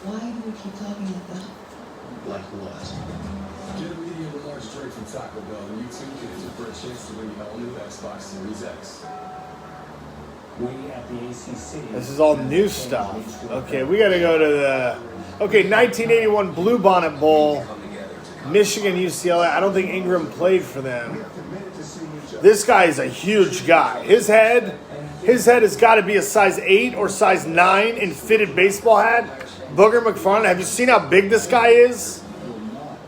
Why do we keep talking like that? Like what? Get a medium and large drink from Taco Bell, and you too can enter for a chance to win the all-new Xbox Series X. This is all new stuff. Okay, we got to go to the... Okay, 1981 Bluebonnet Bowl. Michigan, UCLA. I don't think Ingram played for them. This guy is a huge guy. His head has got to be a size 8 or size 9 in fitted baseball hat. Booger McFarland. Have you seen how big this guy is?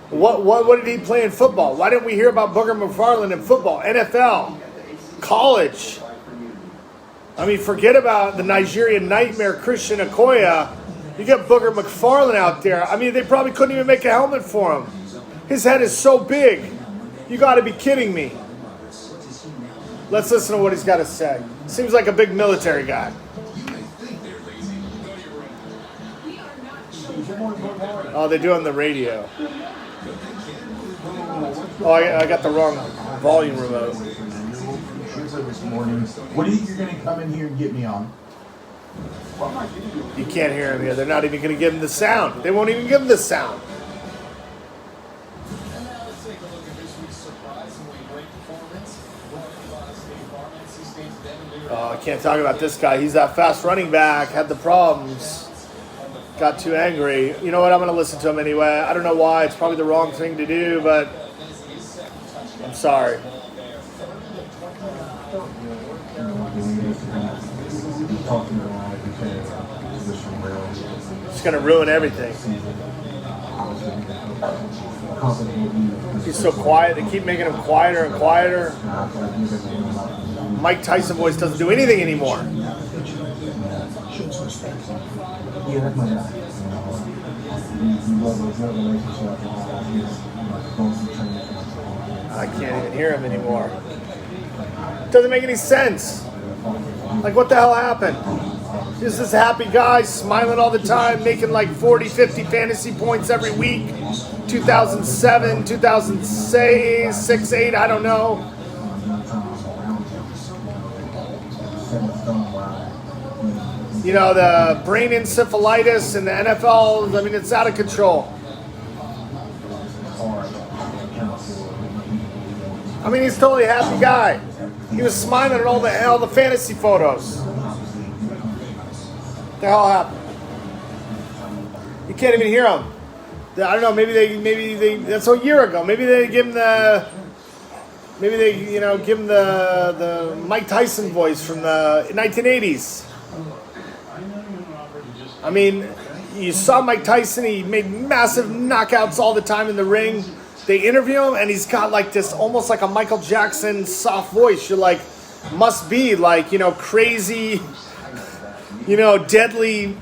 What did he play in football? Why didn't we hear about Booger McFarland in football? NFL. College. I mean, forget about the Nigerian nightmare Christian Okoye. You get Booger McFarland out there. I mean, they probably couldn't even make a helmet for him. His head is so big. You got to be kidding me. Let's listen to what he's got to say. Seems like a big military guy. Oh, they do on the radio. Oh, I got the wrong volume remote. This morning. What do you think you're going to come in here and get me on? You can't hear him here. They're not even going to give him the sound. They won't even give him the sound. And now let's take a look at this week's surprisingly great performance. Oh, I can't talk about this guy. He's that fast running back. Had the problems. Got too angry. You know what? I'm going to listen to him anyway. I don't know why. It's probably the wrong thing to do, but I'm sorry. It's going to ruin everything. He's so quiet. They keep making him quieter and quieter. Mike Tyson voice doesn't do anything anymore. I can't even hear him anymore. Doesn't make any sense. Like, what the hell happened? He's this happy guy, smiling all the time, making like 40, 50 fantasy points every week. 2007, 2006, 8, I don't know. You know, the brain encephalitis and the NFL, I mean, it's out of control. I mean, he's a totally happy guy. He was smiling at all the fantasy photos. What the hell happened? You can't even hear him. I don't know. Maybe they. That's a year ago. Maybe they give him the. Maybe they, give him the Mike Tyson voice from the 1980s. I mean, you saw Mike Tyson. He made massive knockouts all the time in the ring. They interview him, and he's got like this, almost like a Michael Jackson soft voice. You're like, must be like, crazy, deadly,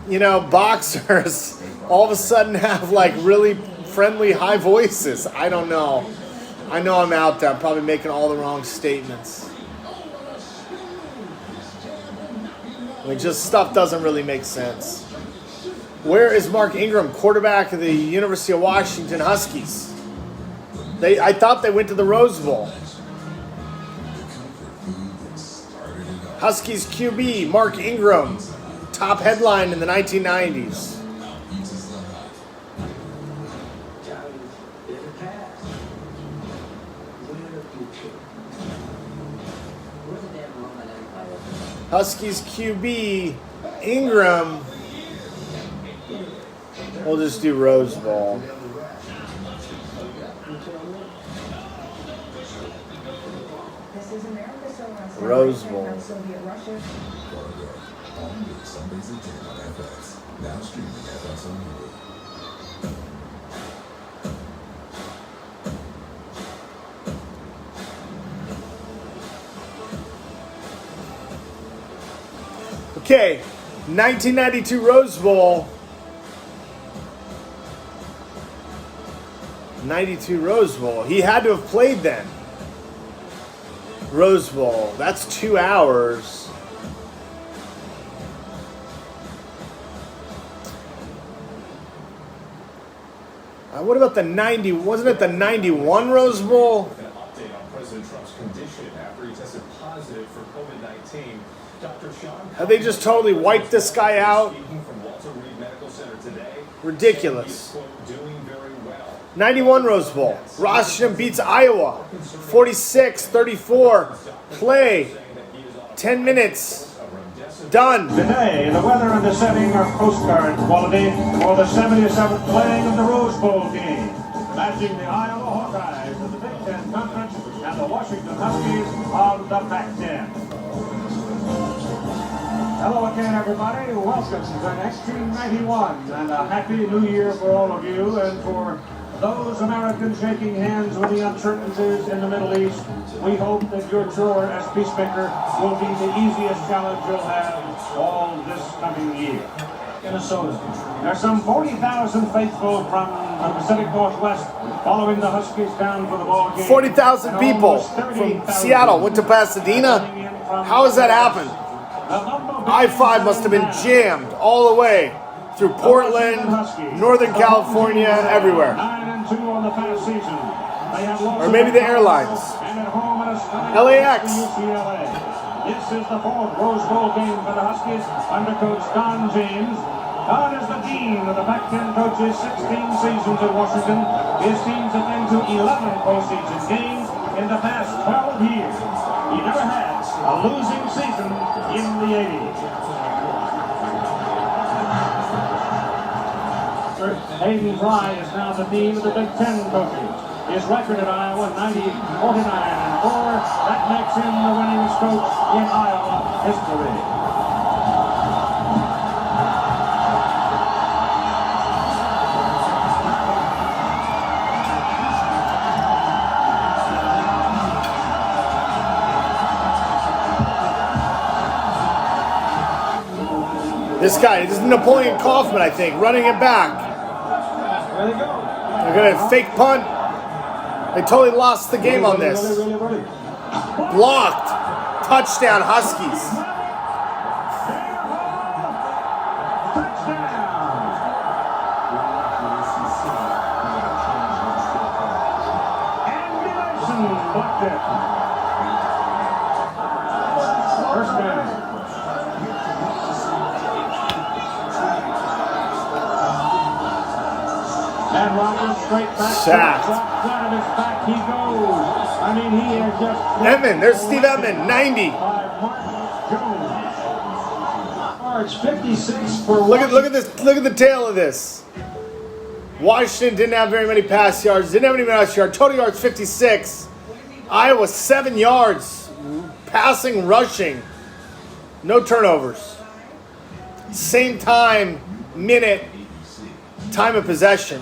boxers all of a sudden have like really friendly high voices. I don't know. I know I'm out there. I'm probably making all the wrong statements. I mean, just stuff doesn't really make sense. Where is Mark Ingram, quarterback of the University of Washington Huskies? I thought they went to the Rose Bowl. Huskies QB, Mark Ingram, top headline in the 1990s. Huskies QB, Ingram. We'll just do Rose Bowl. Rose Bowl. Now streaming FX on Hulu. Okay, 1992 Rose Bowl. 92 Rose Bowl. He had to have played then. Rose Bowl. That's 2 hours. What about the 90? Wasn't it the 91 Rose Bowl? An update on President Trump's condition after he tested positive for COVID-19. Dr. Sean, Have they just totally wiped this guy out? speaking from Walter Reed Medical Center today, Ridiculous. he is, quote, doing very well. 91 Rose Bowl. Washington beats Iowa. 46-34. Play. 10 minutes. Done. Today, the weather and the setting are postcard quality for the 77th playing of the Rose Bowl game, matching the Iowa Hawkeyes of the Big Ten Conference and the Washington Huskies of the Pac-10. Hello again, everybody. Welcome to 1991, and a happy new year for all of you, and for those Americans shaking hands with the uncertainties in the Middle East. We hope that your chore as peacemaker will be the easiest challenge you'll have all this coming year. Minnesota. There's some 40,000 faithful from the Pacific Northwest following the Huskies down for the ball game. 40,000 people from Seattle went to Pasadena. How has that happened? I-5 must have been jammed all the way through Portland, Northern California, everywhere. 9-2 on the past season. They have lost Or maybe the airlines. and at home in a stunning LAX. loss to UCLA. This is the fourth Rose Bowl game for the Huskies under coach Don James. Don is the dean of the Pac-10 coaches, 16 seasons at Washington. His teams have been to 11 postseason games in the past 12 years. He never had a losing season in the 80s. Hayden Fry is now the dean of the Big Ten coaches. His record at Iowa, 49-4. That makes him the winningest coach in Iowa history. This guy, this is Napoleon Kaufman, I think, running it back. They're going to fake punt. They totally lost the game on this. Blocked. Touchdown, Huskies. First down. And Rogers straight back. Sacked. Flat of his back he goes. I mean, he is just... Edmond, there's Steve Edmond, 90. Mark Jones. yards, 56 for Look at this. Look at the tail of this. Washington didn't have very many pass yards. Didn't have any pass yards. Total yards 56. Iowa 7 yards. Passing, rushing. No turnovers. Same time, minute, time of possession.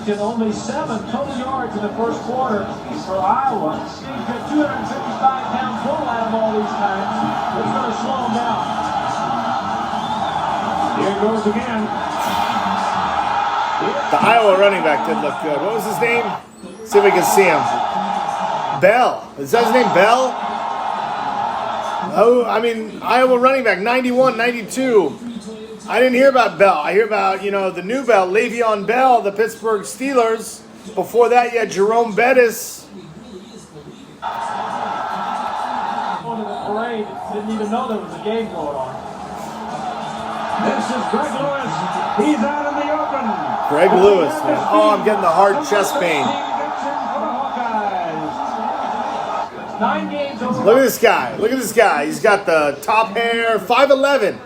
Only 7 total yards in the first quarter for Iowa. They've got 255-pound total out of all these times. It's going to slow them down. Here it goes again. The Iowa running back did look good. What was his name? See if we can see him. Bell. Is that his name, Bell? Oh, I mean, Iowa running back, 91, 92. I didn't hear about Bell. I hear about, the new Bell, Le'Veon Bell, the Pittsburgh Steelers. Before that, you had Jerome Bettis. Going to the parade, didn't even know there was a game going on. This is Greg Lewis. He's out in the open. Greg Lewis, man. Oh, I'm getting the hard chest pain. 9 games over. Look at this guy. Look at this guy. He's got the top hair, 5'11".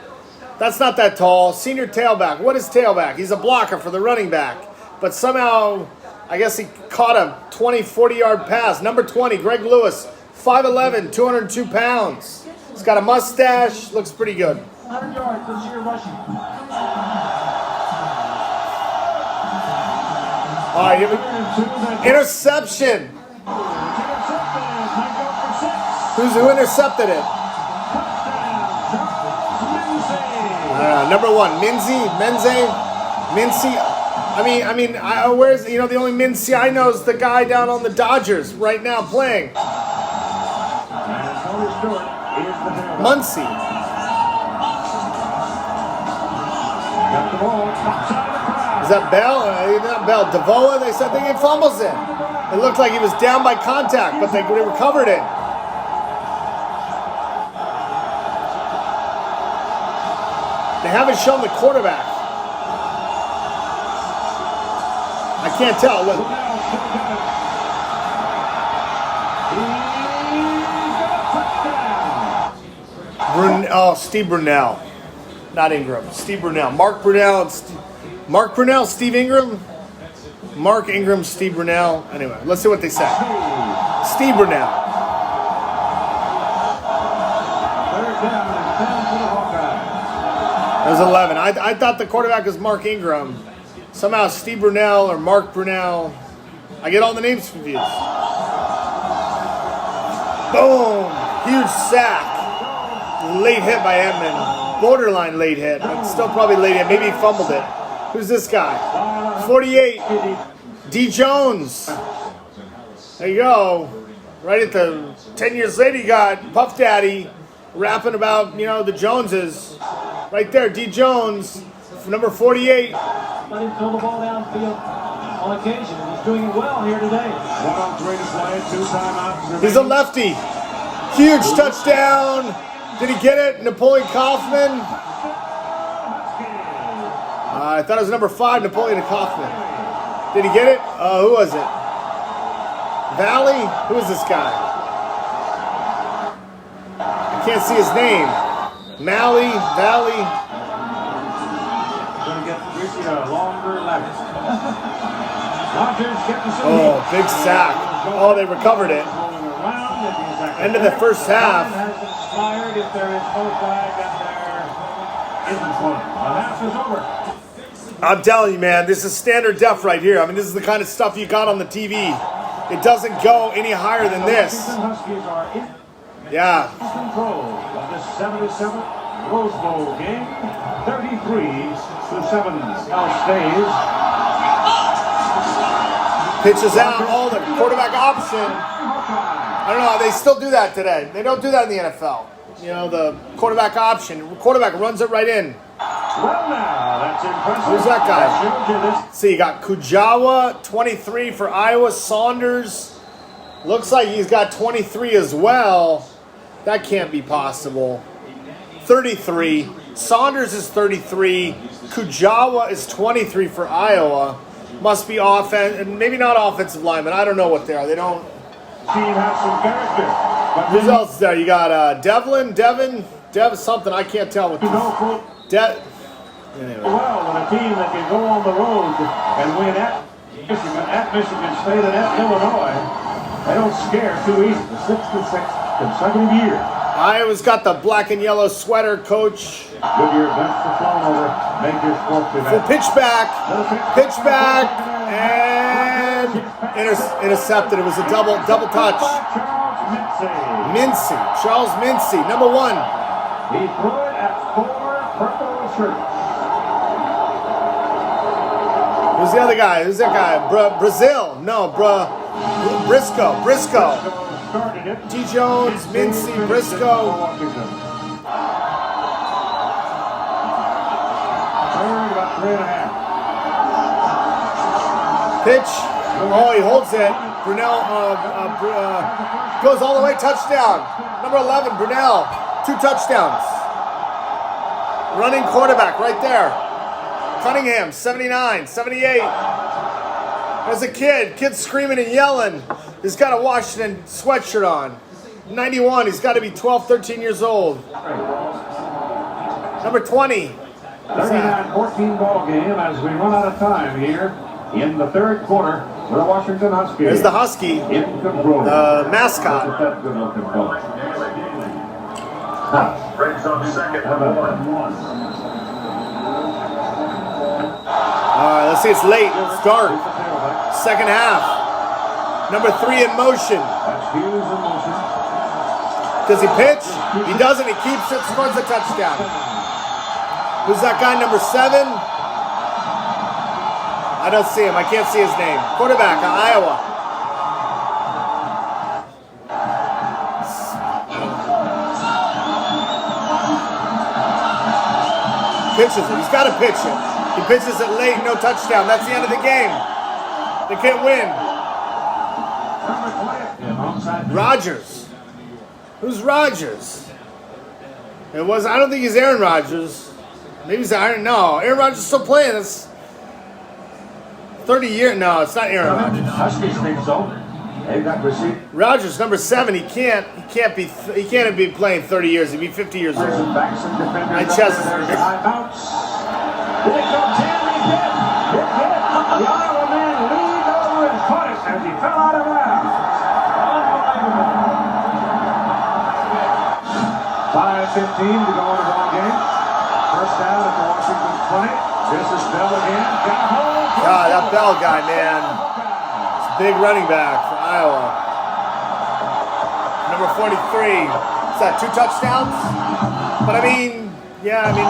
That's not that tall. Senior tailback. What is tailback? He's a blocker for the running back. But somehow, I guess he caught a 20, 40-yard pass. Number 20, Greg Lewis, 5'11", 202 pounds. He's got a mustache. Looks pretty good. 100 yards this year rushing. All right, here we interception. Who intercepted it? Number 1, Mincy. Where's the only Mincy I know is the guy down on the Dodgers right now playing. Muncie. Is that Bell? Not Bell. Devoa. They said he fumbles it. It looked like he was down by contact, but they recovered it. They haven't shown the quarterback. I can't tell. Look. Steve Brunell. Not Ingram. Steve Brunell. Mark Brunell. Steve Ingram. Mark Ingram, Steve Brunell. Anyway, let's see what they say. Steve Brunell. It was 11. I thought the quarterback was Mark Ingram. Somehow Steve Brunell or Mark Brunell. I get all the names confused. Boom! Huge sack. Late hit by Edmond. Borderline late hit, but still probably late hit. Maybe he fumbled it. Who's this guy? 48. D. Jones. There you go. Right at the 10 years later, you got Puff Daddy rapping about, the Joneses. Right there, D. Jones, number 48. Let him throw the ball downfield on occasion. He's doing it well here today. 1-on-3 to play, 2 timeouts. He's a lefty. Huge touchdown. Did he get it? Napoleon Kaufman. I thought it was number 5, Napoleon Kaufman. Did he get it? Who was it? Valley? Who is this guy? I can't see his name. Valley. Going to get longer left. Oh, big sack. Oh, they recovered it. End of the first half. If there is no flag, then there isn't one. The half is over. I'm telling you, man, this is standard def right here. I mean, this is the kind of stuff you got on the TV. It doesn't go any higher than this. Yeah. Control of this 77th Rose Bowl game, 33-7. Now stays. Pitches out. Oh, the quarterback option. I don't know. They still do that today. They don't do that in the NFL. The quarterback option. Quarterback runs it right in. Well, now, that's impressive. Who's that guy? See, you got Kujawa, 23 for Iowa. Saunders. Looks like he's got 23 as well. That can't be possible. 33. Saunders is 33. Kujawa is 23 for Iowa. Must be offense, and maybe not offensive linemen. I don't know what they are. They don't. Team has some character. Who's else there? You got Dev something. I can't tell what. Anyway. Well, with a team that can go on the road and win at Michigan State and at Illinois, they don't scare too easy. The 6th consecutive year. Iowa's got the black and yellow sweater, coach. Goodyear best to flown over. Make your sport to Full pitch back, and intercepted. It was a double touch. Charles Mincy, number 1. He threw it at 4 purple shirts. Who's the other guy? Who's that guy? Brazil. No, Briscoe. T. Jones, Mincy, Briscoe. Third, about 3.5. Pitch. Oh, he holds it. Brunell goes all the way. Touchdown. Number 11, Brunell. 2 touchdowns. Running quarterback right there. Cunningham, 79, 78. As a kid screaming and yelling. He's got a Washington sweatshirt on. 91, he's got to be 12, 13 years old. Number 20. 39-14 ball game as we run out of time here in the 3rd quarter for the Washington Huskies. There's the Husky, in control. the mascot. That good looking coach. Brings up 2nd and 1. Let's see, it's late. Start. 2nd half. Number 3 in motion. Does he pitch? He doesn't. He keeps it, scores a touchdown. Who's that guy, number 7? I don't see him. I can't see his name. Quarterback, Iowa. Pitches it. He's got to pitch it. He pitches it late, no touchdown. That's the end of the game. They can't win. Rodgers. Who's Rodgers? It was. I don't think he's Aaron Rodgers. Maybe he's Aaron. No, Aaron Rodgers is still playing. That's 30 years. No, it's not Aaron Rodgers. Huskies think so. They got receipt. Rodgers, number 7. He can't be playing 30 years. He'd be 50 years old. My chest. Did it go 10? He did. The Iowa man leaned over and caught it as he fell out of bounds. Unbelievable. 5:15 to go in the ball game. First down at the Washington 20. This is Bell again. Got a hold. God, that Bell guy, man. It's a big running back for Iowa. Number 43. Is that 2 touchdowns? But I mean, yeah, I mean.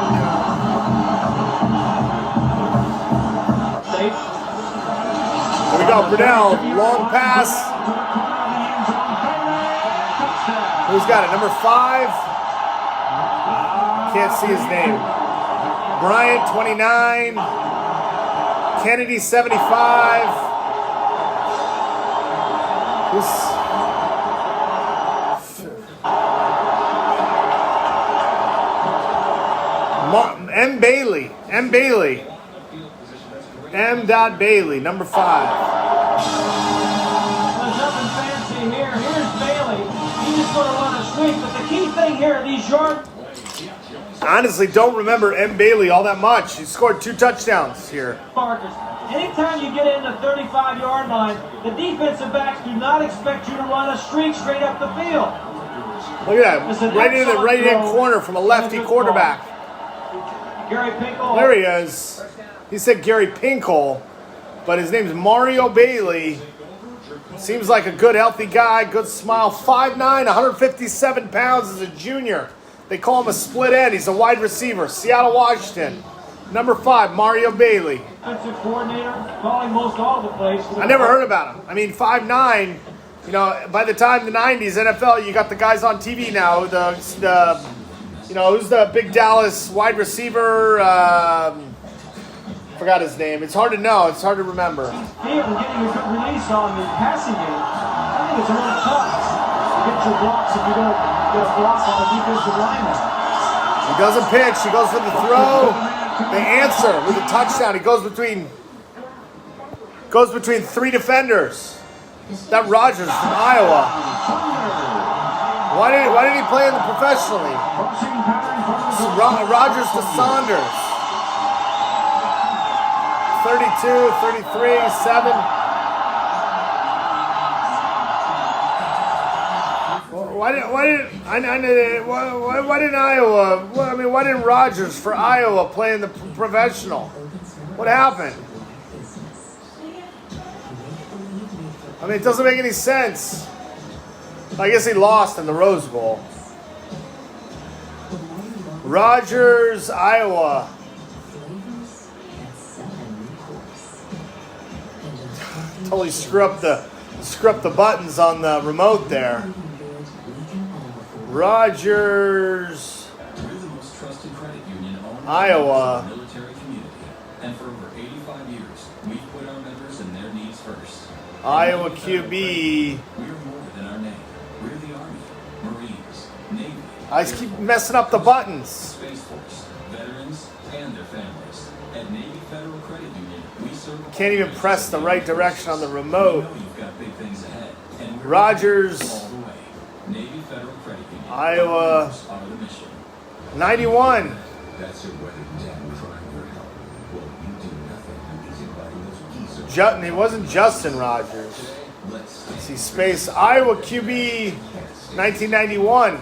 Here we go, Brunell, long pass. Who's got it? Number 5. Can't see his name. Bryant, 29. Kennedy, 75. M. Bailey. M. Bailey, number 5. There's nothing fancy here. Here's Bailey. He's just going to run a sweep. But the key thing here, these yards. Honestly, don't remember M. Bailey all that much. He scored 2 touchdowns here. Anytime you get in the 35-yard line, the defensive backs do not expect you to run a streak straight up the field. Look at that. Right into the right-hand corner from a lefty quarterback. Gary Pinkel. There he is. He said Gary Pinkel, but his name's Mario Bailey. Seems like a good, healthy guy, good smile. 5'9", 157 pounds as a junior. They call him a split end. He's a wide receiver. Seattle, Washington. Number 5, Mario Bailey. Defensive coordinator, calling most all the plays. I never heard about him. I mean, 5'9", you know, by the time the 90s, NFL, you got the guys on TV now. You know, who's the big Dallas wide receiver? Forgot his name. It's hard to know. It's hard to remember. Field and getting a good release on the passing game. I think it's a little tough to get your blocks if you don't get a block on the defensive lineman. He doesn't pitch. He goes for the throw. They answer with a touchdown. He goes between 3 defenders. That Rodgers from Iowa. Why did he play in the professionally? Rogers to Saunders. 32, 33, 7. Why didn't Iowa? Why didn't Rogers for Iowa play in the professional? What happened? It doesn't make any sense. I guess he lost in the Rose Bowl. Rogers, Iowa. Totally screw up the buttons on the remote there. Rogers, Iowa. Military community, and for over 85 years, we've put our members and their needs first. Iowa QB. We're more than our name. We're the Army, Marines, Navy. I just keep messing up the buttons. Space Force, veterans, and their families. At Navy Federal Credit Union, we serve. Can't even press the right direction on the remote. You've got big things ahead. And Rogers, all the way. Navy Federal Credit Union. Iowa, 91. That's your wedding down trying your help. Well, you do nothing. He's inviting those geese. It wasn't Justin Rogers. Let's see, space. Iowa QB, 1991,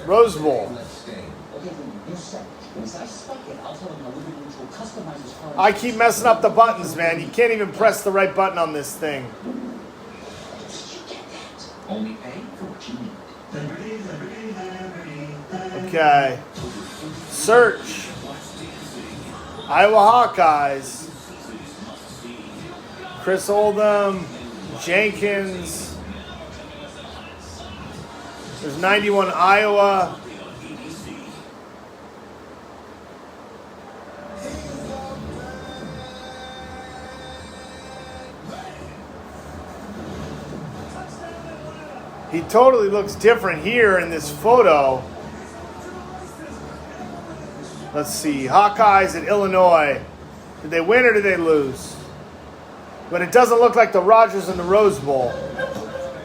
Rose Bowl. I keep messing up the buttons, man. You can't even press the right button on this thing. Only pay for what you need. Okay. Search. Iowa Hawkeyes. Chris Oldham. Jenkins. There's 91 Iowa. He totally looks different here in this photo. Let's see. Hawkeyes at Illinois. Did they win or did they lose? But it doesn't look like the Rogers in the Rose Bowl.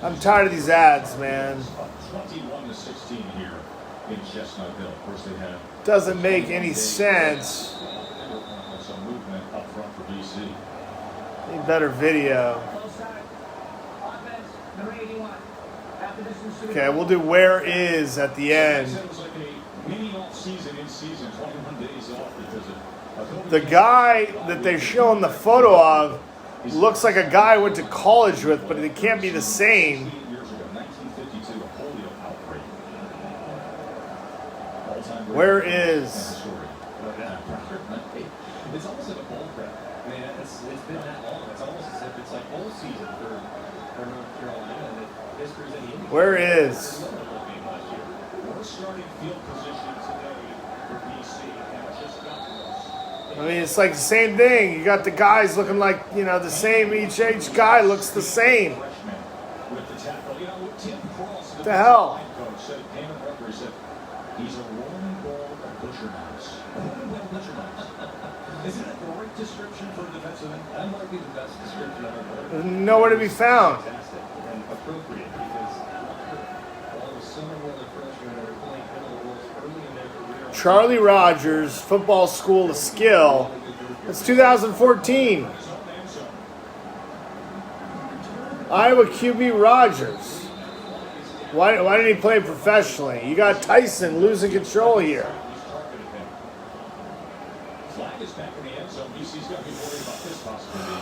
I'm tired of these ads, man. 21-16 here in Chestnutville. Of course, they have. Doesn't make any sense. Some movement up front for BC. Need better video. Okay, we'll do where is at the end. The guy that they're showing the photo of looks like a guy I went to college with, but it can't be the same. Where is? It's almost like a bowl prep. It's been that long. It's almost as if it's like bowl season for North Carolina. And if there's any where is? We're starting field position today for BC. It's like the same thing. You got the guys looking like, the same. Each guy looks the same. What the hell? He's a rolling ball of butcher mouse. Isn't that the right description for a defensive end? That might be the best description I've ever heard. Nowhere to be found. Fantastic and appropriate because all the summer weather freshmen are playing middle roles early in their career. Charlie Rogers, Football School of Skill. That's 2014. Iowa QB Rogers. Why didn't he play professionally? You got Tyson losing control here. Flag is back in the end zone. BC's got to be worried about this possibility.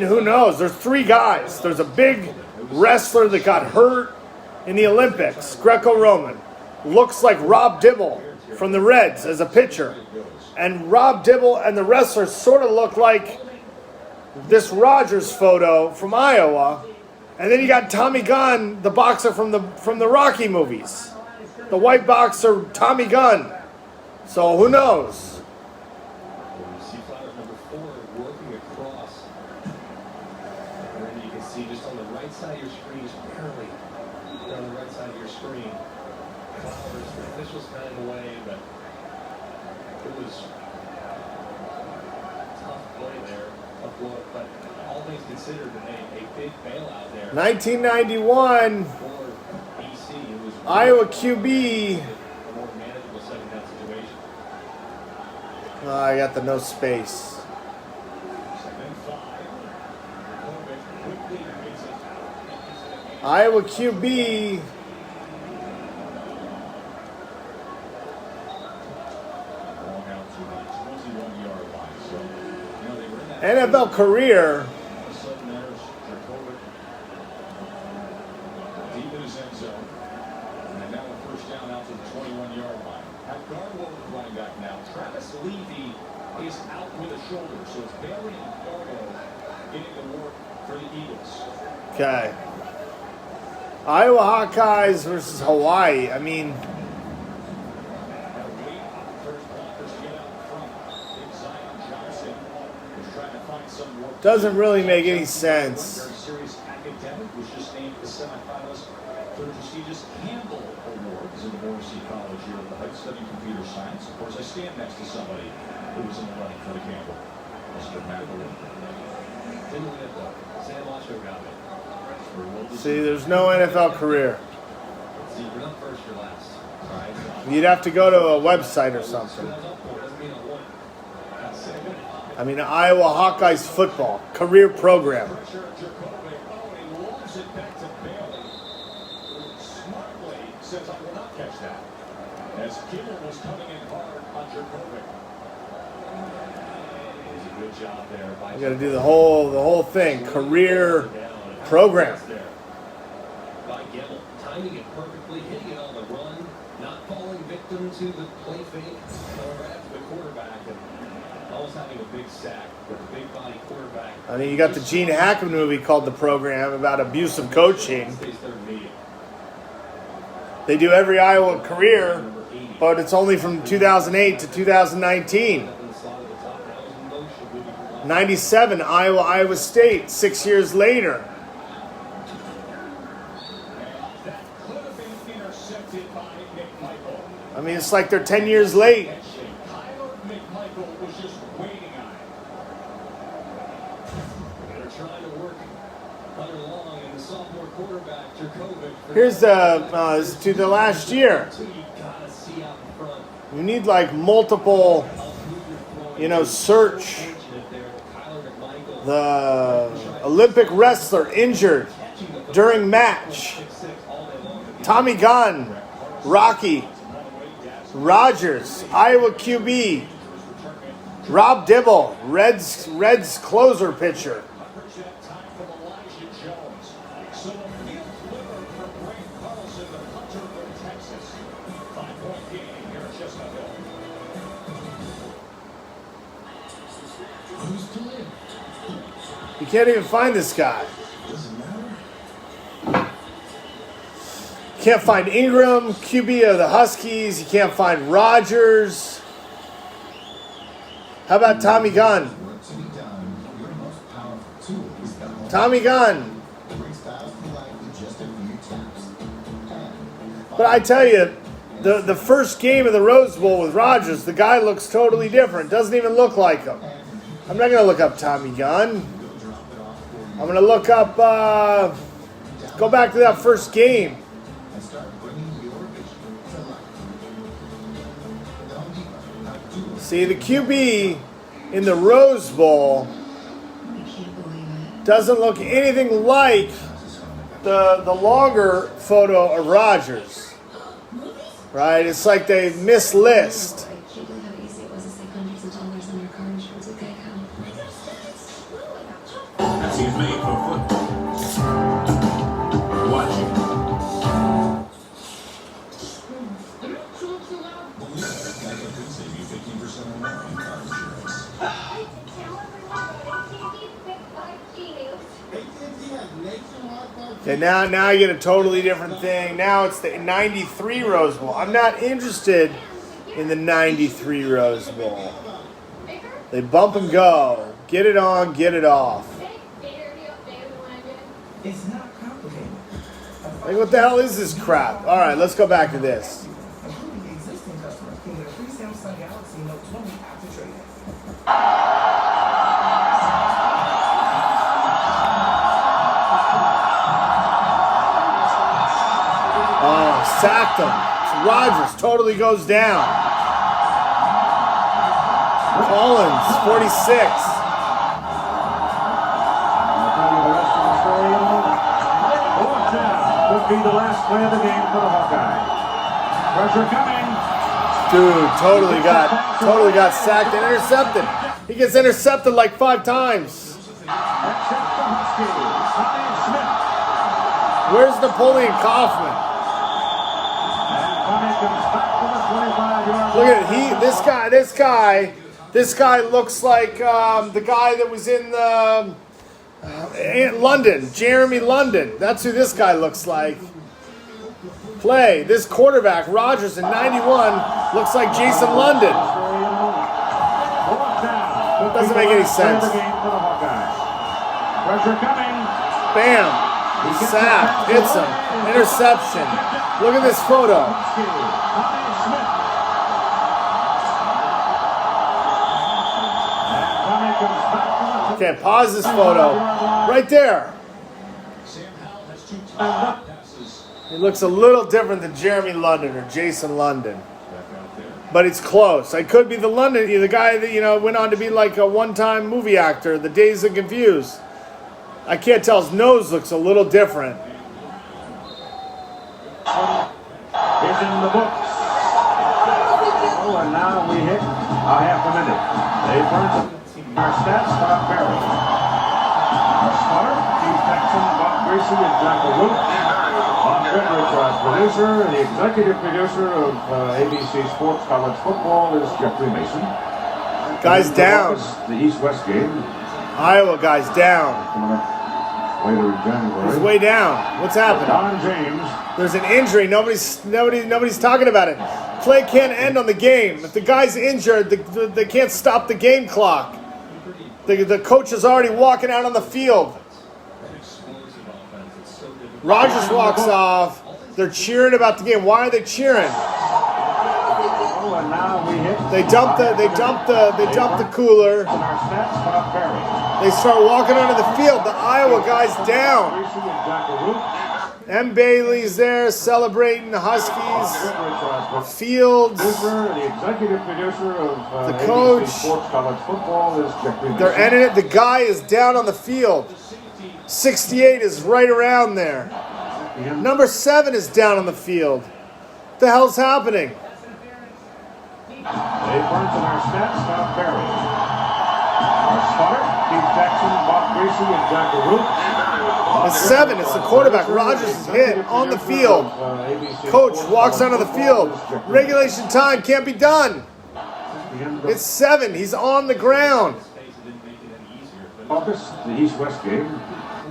Who knows? There's three guys. There's a big wrestler that got hurt in the Olympics, Greco-Roman. Looks like Rob Dibble from the Reds as a pitcher. And Rob Dibble and the wrestler sort of look like this Rogers photo from Iowa. And then you got Tommy Gunn, the boxer from the Rocky movies. The white boxer Tommy Gunn. So who knows? See Flowers number 4 working across. And then you can see just on the right side of your screen, just barely on the right side of your screen. Flowers, the officials kind of away, but it was tough play there, tough look, but all things considered, a big bailout there. 1991. For BC, it was Iowa QB. A more manageable second down situation. I got the no space. Second and 5. Quickly makes it out. Iowa QB. Long out to the 21-yard line. So, you know, they were in that NFL career. all of a sudden there's Jacobic deep in his end zone. And now a first down out to the 21-yard line. At Garbo running back now. Travis Levy is out with a shoulder. So it's Bailey and Garbo getting the work for the Eagles. Okay. Iowa Hawkeyes versus Hawaii. I mean, doesn't really make any sense. Very serious academic was just named the semifinalist for the prestigious Campbell Awards in the Morrissey College here at the Heights studying computer science. Of course, I stand next to somebody who was in the running for the Campbell, Mr. McElroy. Didn't win it though. Sam Lacho got it. See, there's no NFL career. See, you're not first, you're last. All right. You'd have to go to a website or something. I mean, Iowa Hawkeyes football career program. Says I will not catch that. As Kimmel was coming in hard on Jacobic. It was a good job there by You got to do the whole thing. Career program. By Gimmel, timing it perfectly, hitting it on the run, not falling victim to the play fake, or after the quarterback, and almost having a big sack with a big body quarterback. I mean, you got the Gene Hackman movie called The Program about abusive coaching. They do every Iowa career, but it's only from 2008 to 2019. 97, Iowa State, 6 years later. I mean, it's like they're 10 years late. Here's to the last year. You need like multiple, search. The Olympic wrestler injured during match. Tommy Gunn, Rocky, Rogers, Iowa QB, Rob Dibble, Reds closer pitcher. You can't even find this guy. You can't find Ingram, QB of the Huskies. You can't find Rogers. How about Tommy Gunn? Tommy Gunn. But I tell you, the first game of the Rose Bowl with Rogers, the guy looks totally different. Doesn't even look like him. I'm not going to look up Tommy Gunn. I'm going to look up, go back to that first game. See, the QB in the Rose Bowl doesn't look anything like the longer photo of Rogers. Right? It's like they mislist. He's made for football. Watch it. Like I could save you 15% or more on car insurance. Okay, now you get a totally different thing. Now it's the 93 Rose Bowl. I'm not interested in the 93 Rose Bowl. They bump and go. Get it on, get it off. It's not complicated. Like, what the hell is this crap? All right, let's go back to this. Including existing customers can get a free Samsung Galaxy Note 20 after trade-in. Oh, sacked him. So Rodgers totally goes down. Collins, 46. Could be the last play of the game for the Hawkeye. Pressure coming. Dude, totally got sacked and intercepted. He gets intercepted like 5 times. Where's Napoleon Kaufman? Look at it. This guy looks like the guy that was in London, Jeremy London. That's who this guy looks like. Play. This quarterback, Rodgers in 91, looks like Jason London. Doesn't make any sense. Bam. Sack. Hits him. Interception. Look at this photo. Okay, pause this photo. Right there. He looks a little different than Jeremy London or Jason London. But it's close. I could be the guy that, went on to be like a one-time movie actor, The Dazed and Confused. I can't tell. His nose looks a little different. Is in the books. Oh, and now we hit a half a minute. Dave Burns, our stats, Bob Berry. Our start, Steve Jackson, Bob Greasy, and Jack LaRue. Bob Goodrich, our producer, the executive producer of ABC Sports College Football is Jeffrey Mason. Guys down. The East-West game. Iowa guys down. Later in January. He's way down. What's happening? Don James. There's an injury. Nobody's talking about it. Play can't end on the game. If the guy's injured, they can't stop the game clock. The coach is already walking out on the field. Rodgers walks off. They're cheering about the game. Why are they cheering? Oh, and now we hit. They dump the cooler. They start walking onto the field. The Iowa guy's down. M. Bailey's there celebrating the Huskies. Fields. The coach. They're ending it. The guy is down on the field. 68 is right around there. Number 7 is down on the field. What the hell's happening? Dave Burns and our stats, Bob Berry. Our spotter, Steve Jackson, Bob Greasy, and Jack LaRue. It's 7. It's the quarterback. Rodgers is hit on the field. Coach walks onto the field. Regulation time can't be done. It's 7. He's on the ground. August, the East-West game.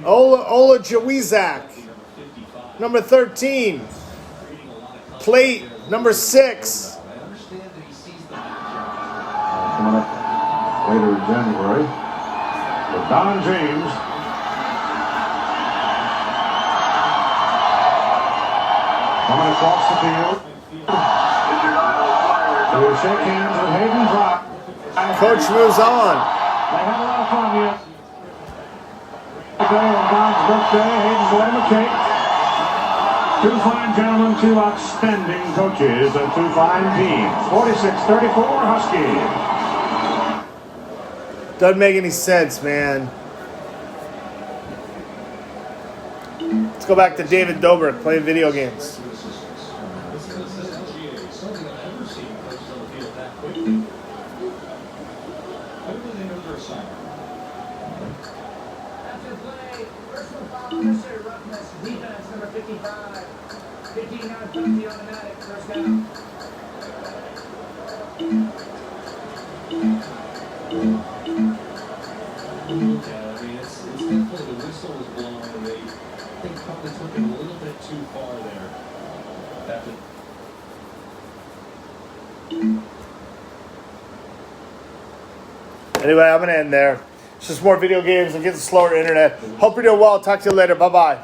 Ola Jawizak, number 13. Plate, number 6. Coming up later in January. With Don James. Coming across the field. They shake hands with Hayden Brock. Coach moves on. They had a lot of fun here. Today on Don's birthday, Hayden's laying a cake. 2 fine gentlemen, 2 outstanding coaches, and 2 fine teams. 46-34 Huskies. Doesn't make any sense, man. Let's go back to David Dobrik playing video games. Defense number 55. 15 yards, the automatic, first down. It's definitely the whistle was blown, and they probably took it a little bit too far there. Anyway, I'm going to end there. It's just more video games and get the slower internet. Hope you're doing well. Talk to you later. Bye-bye.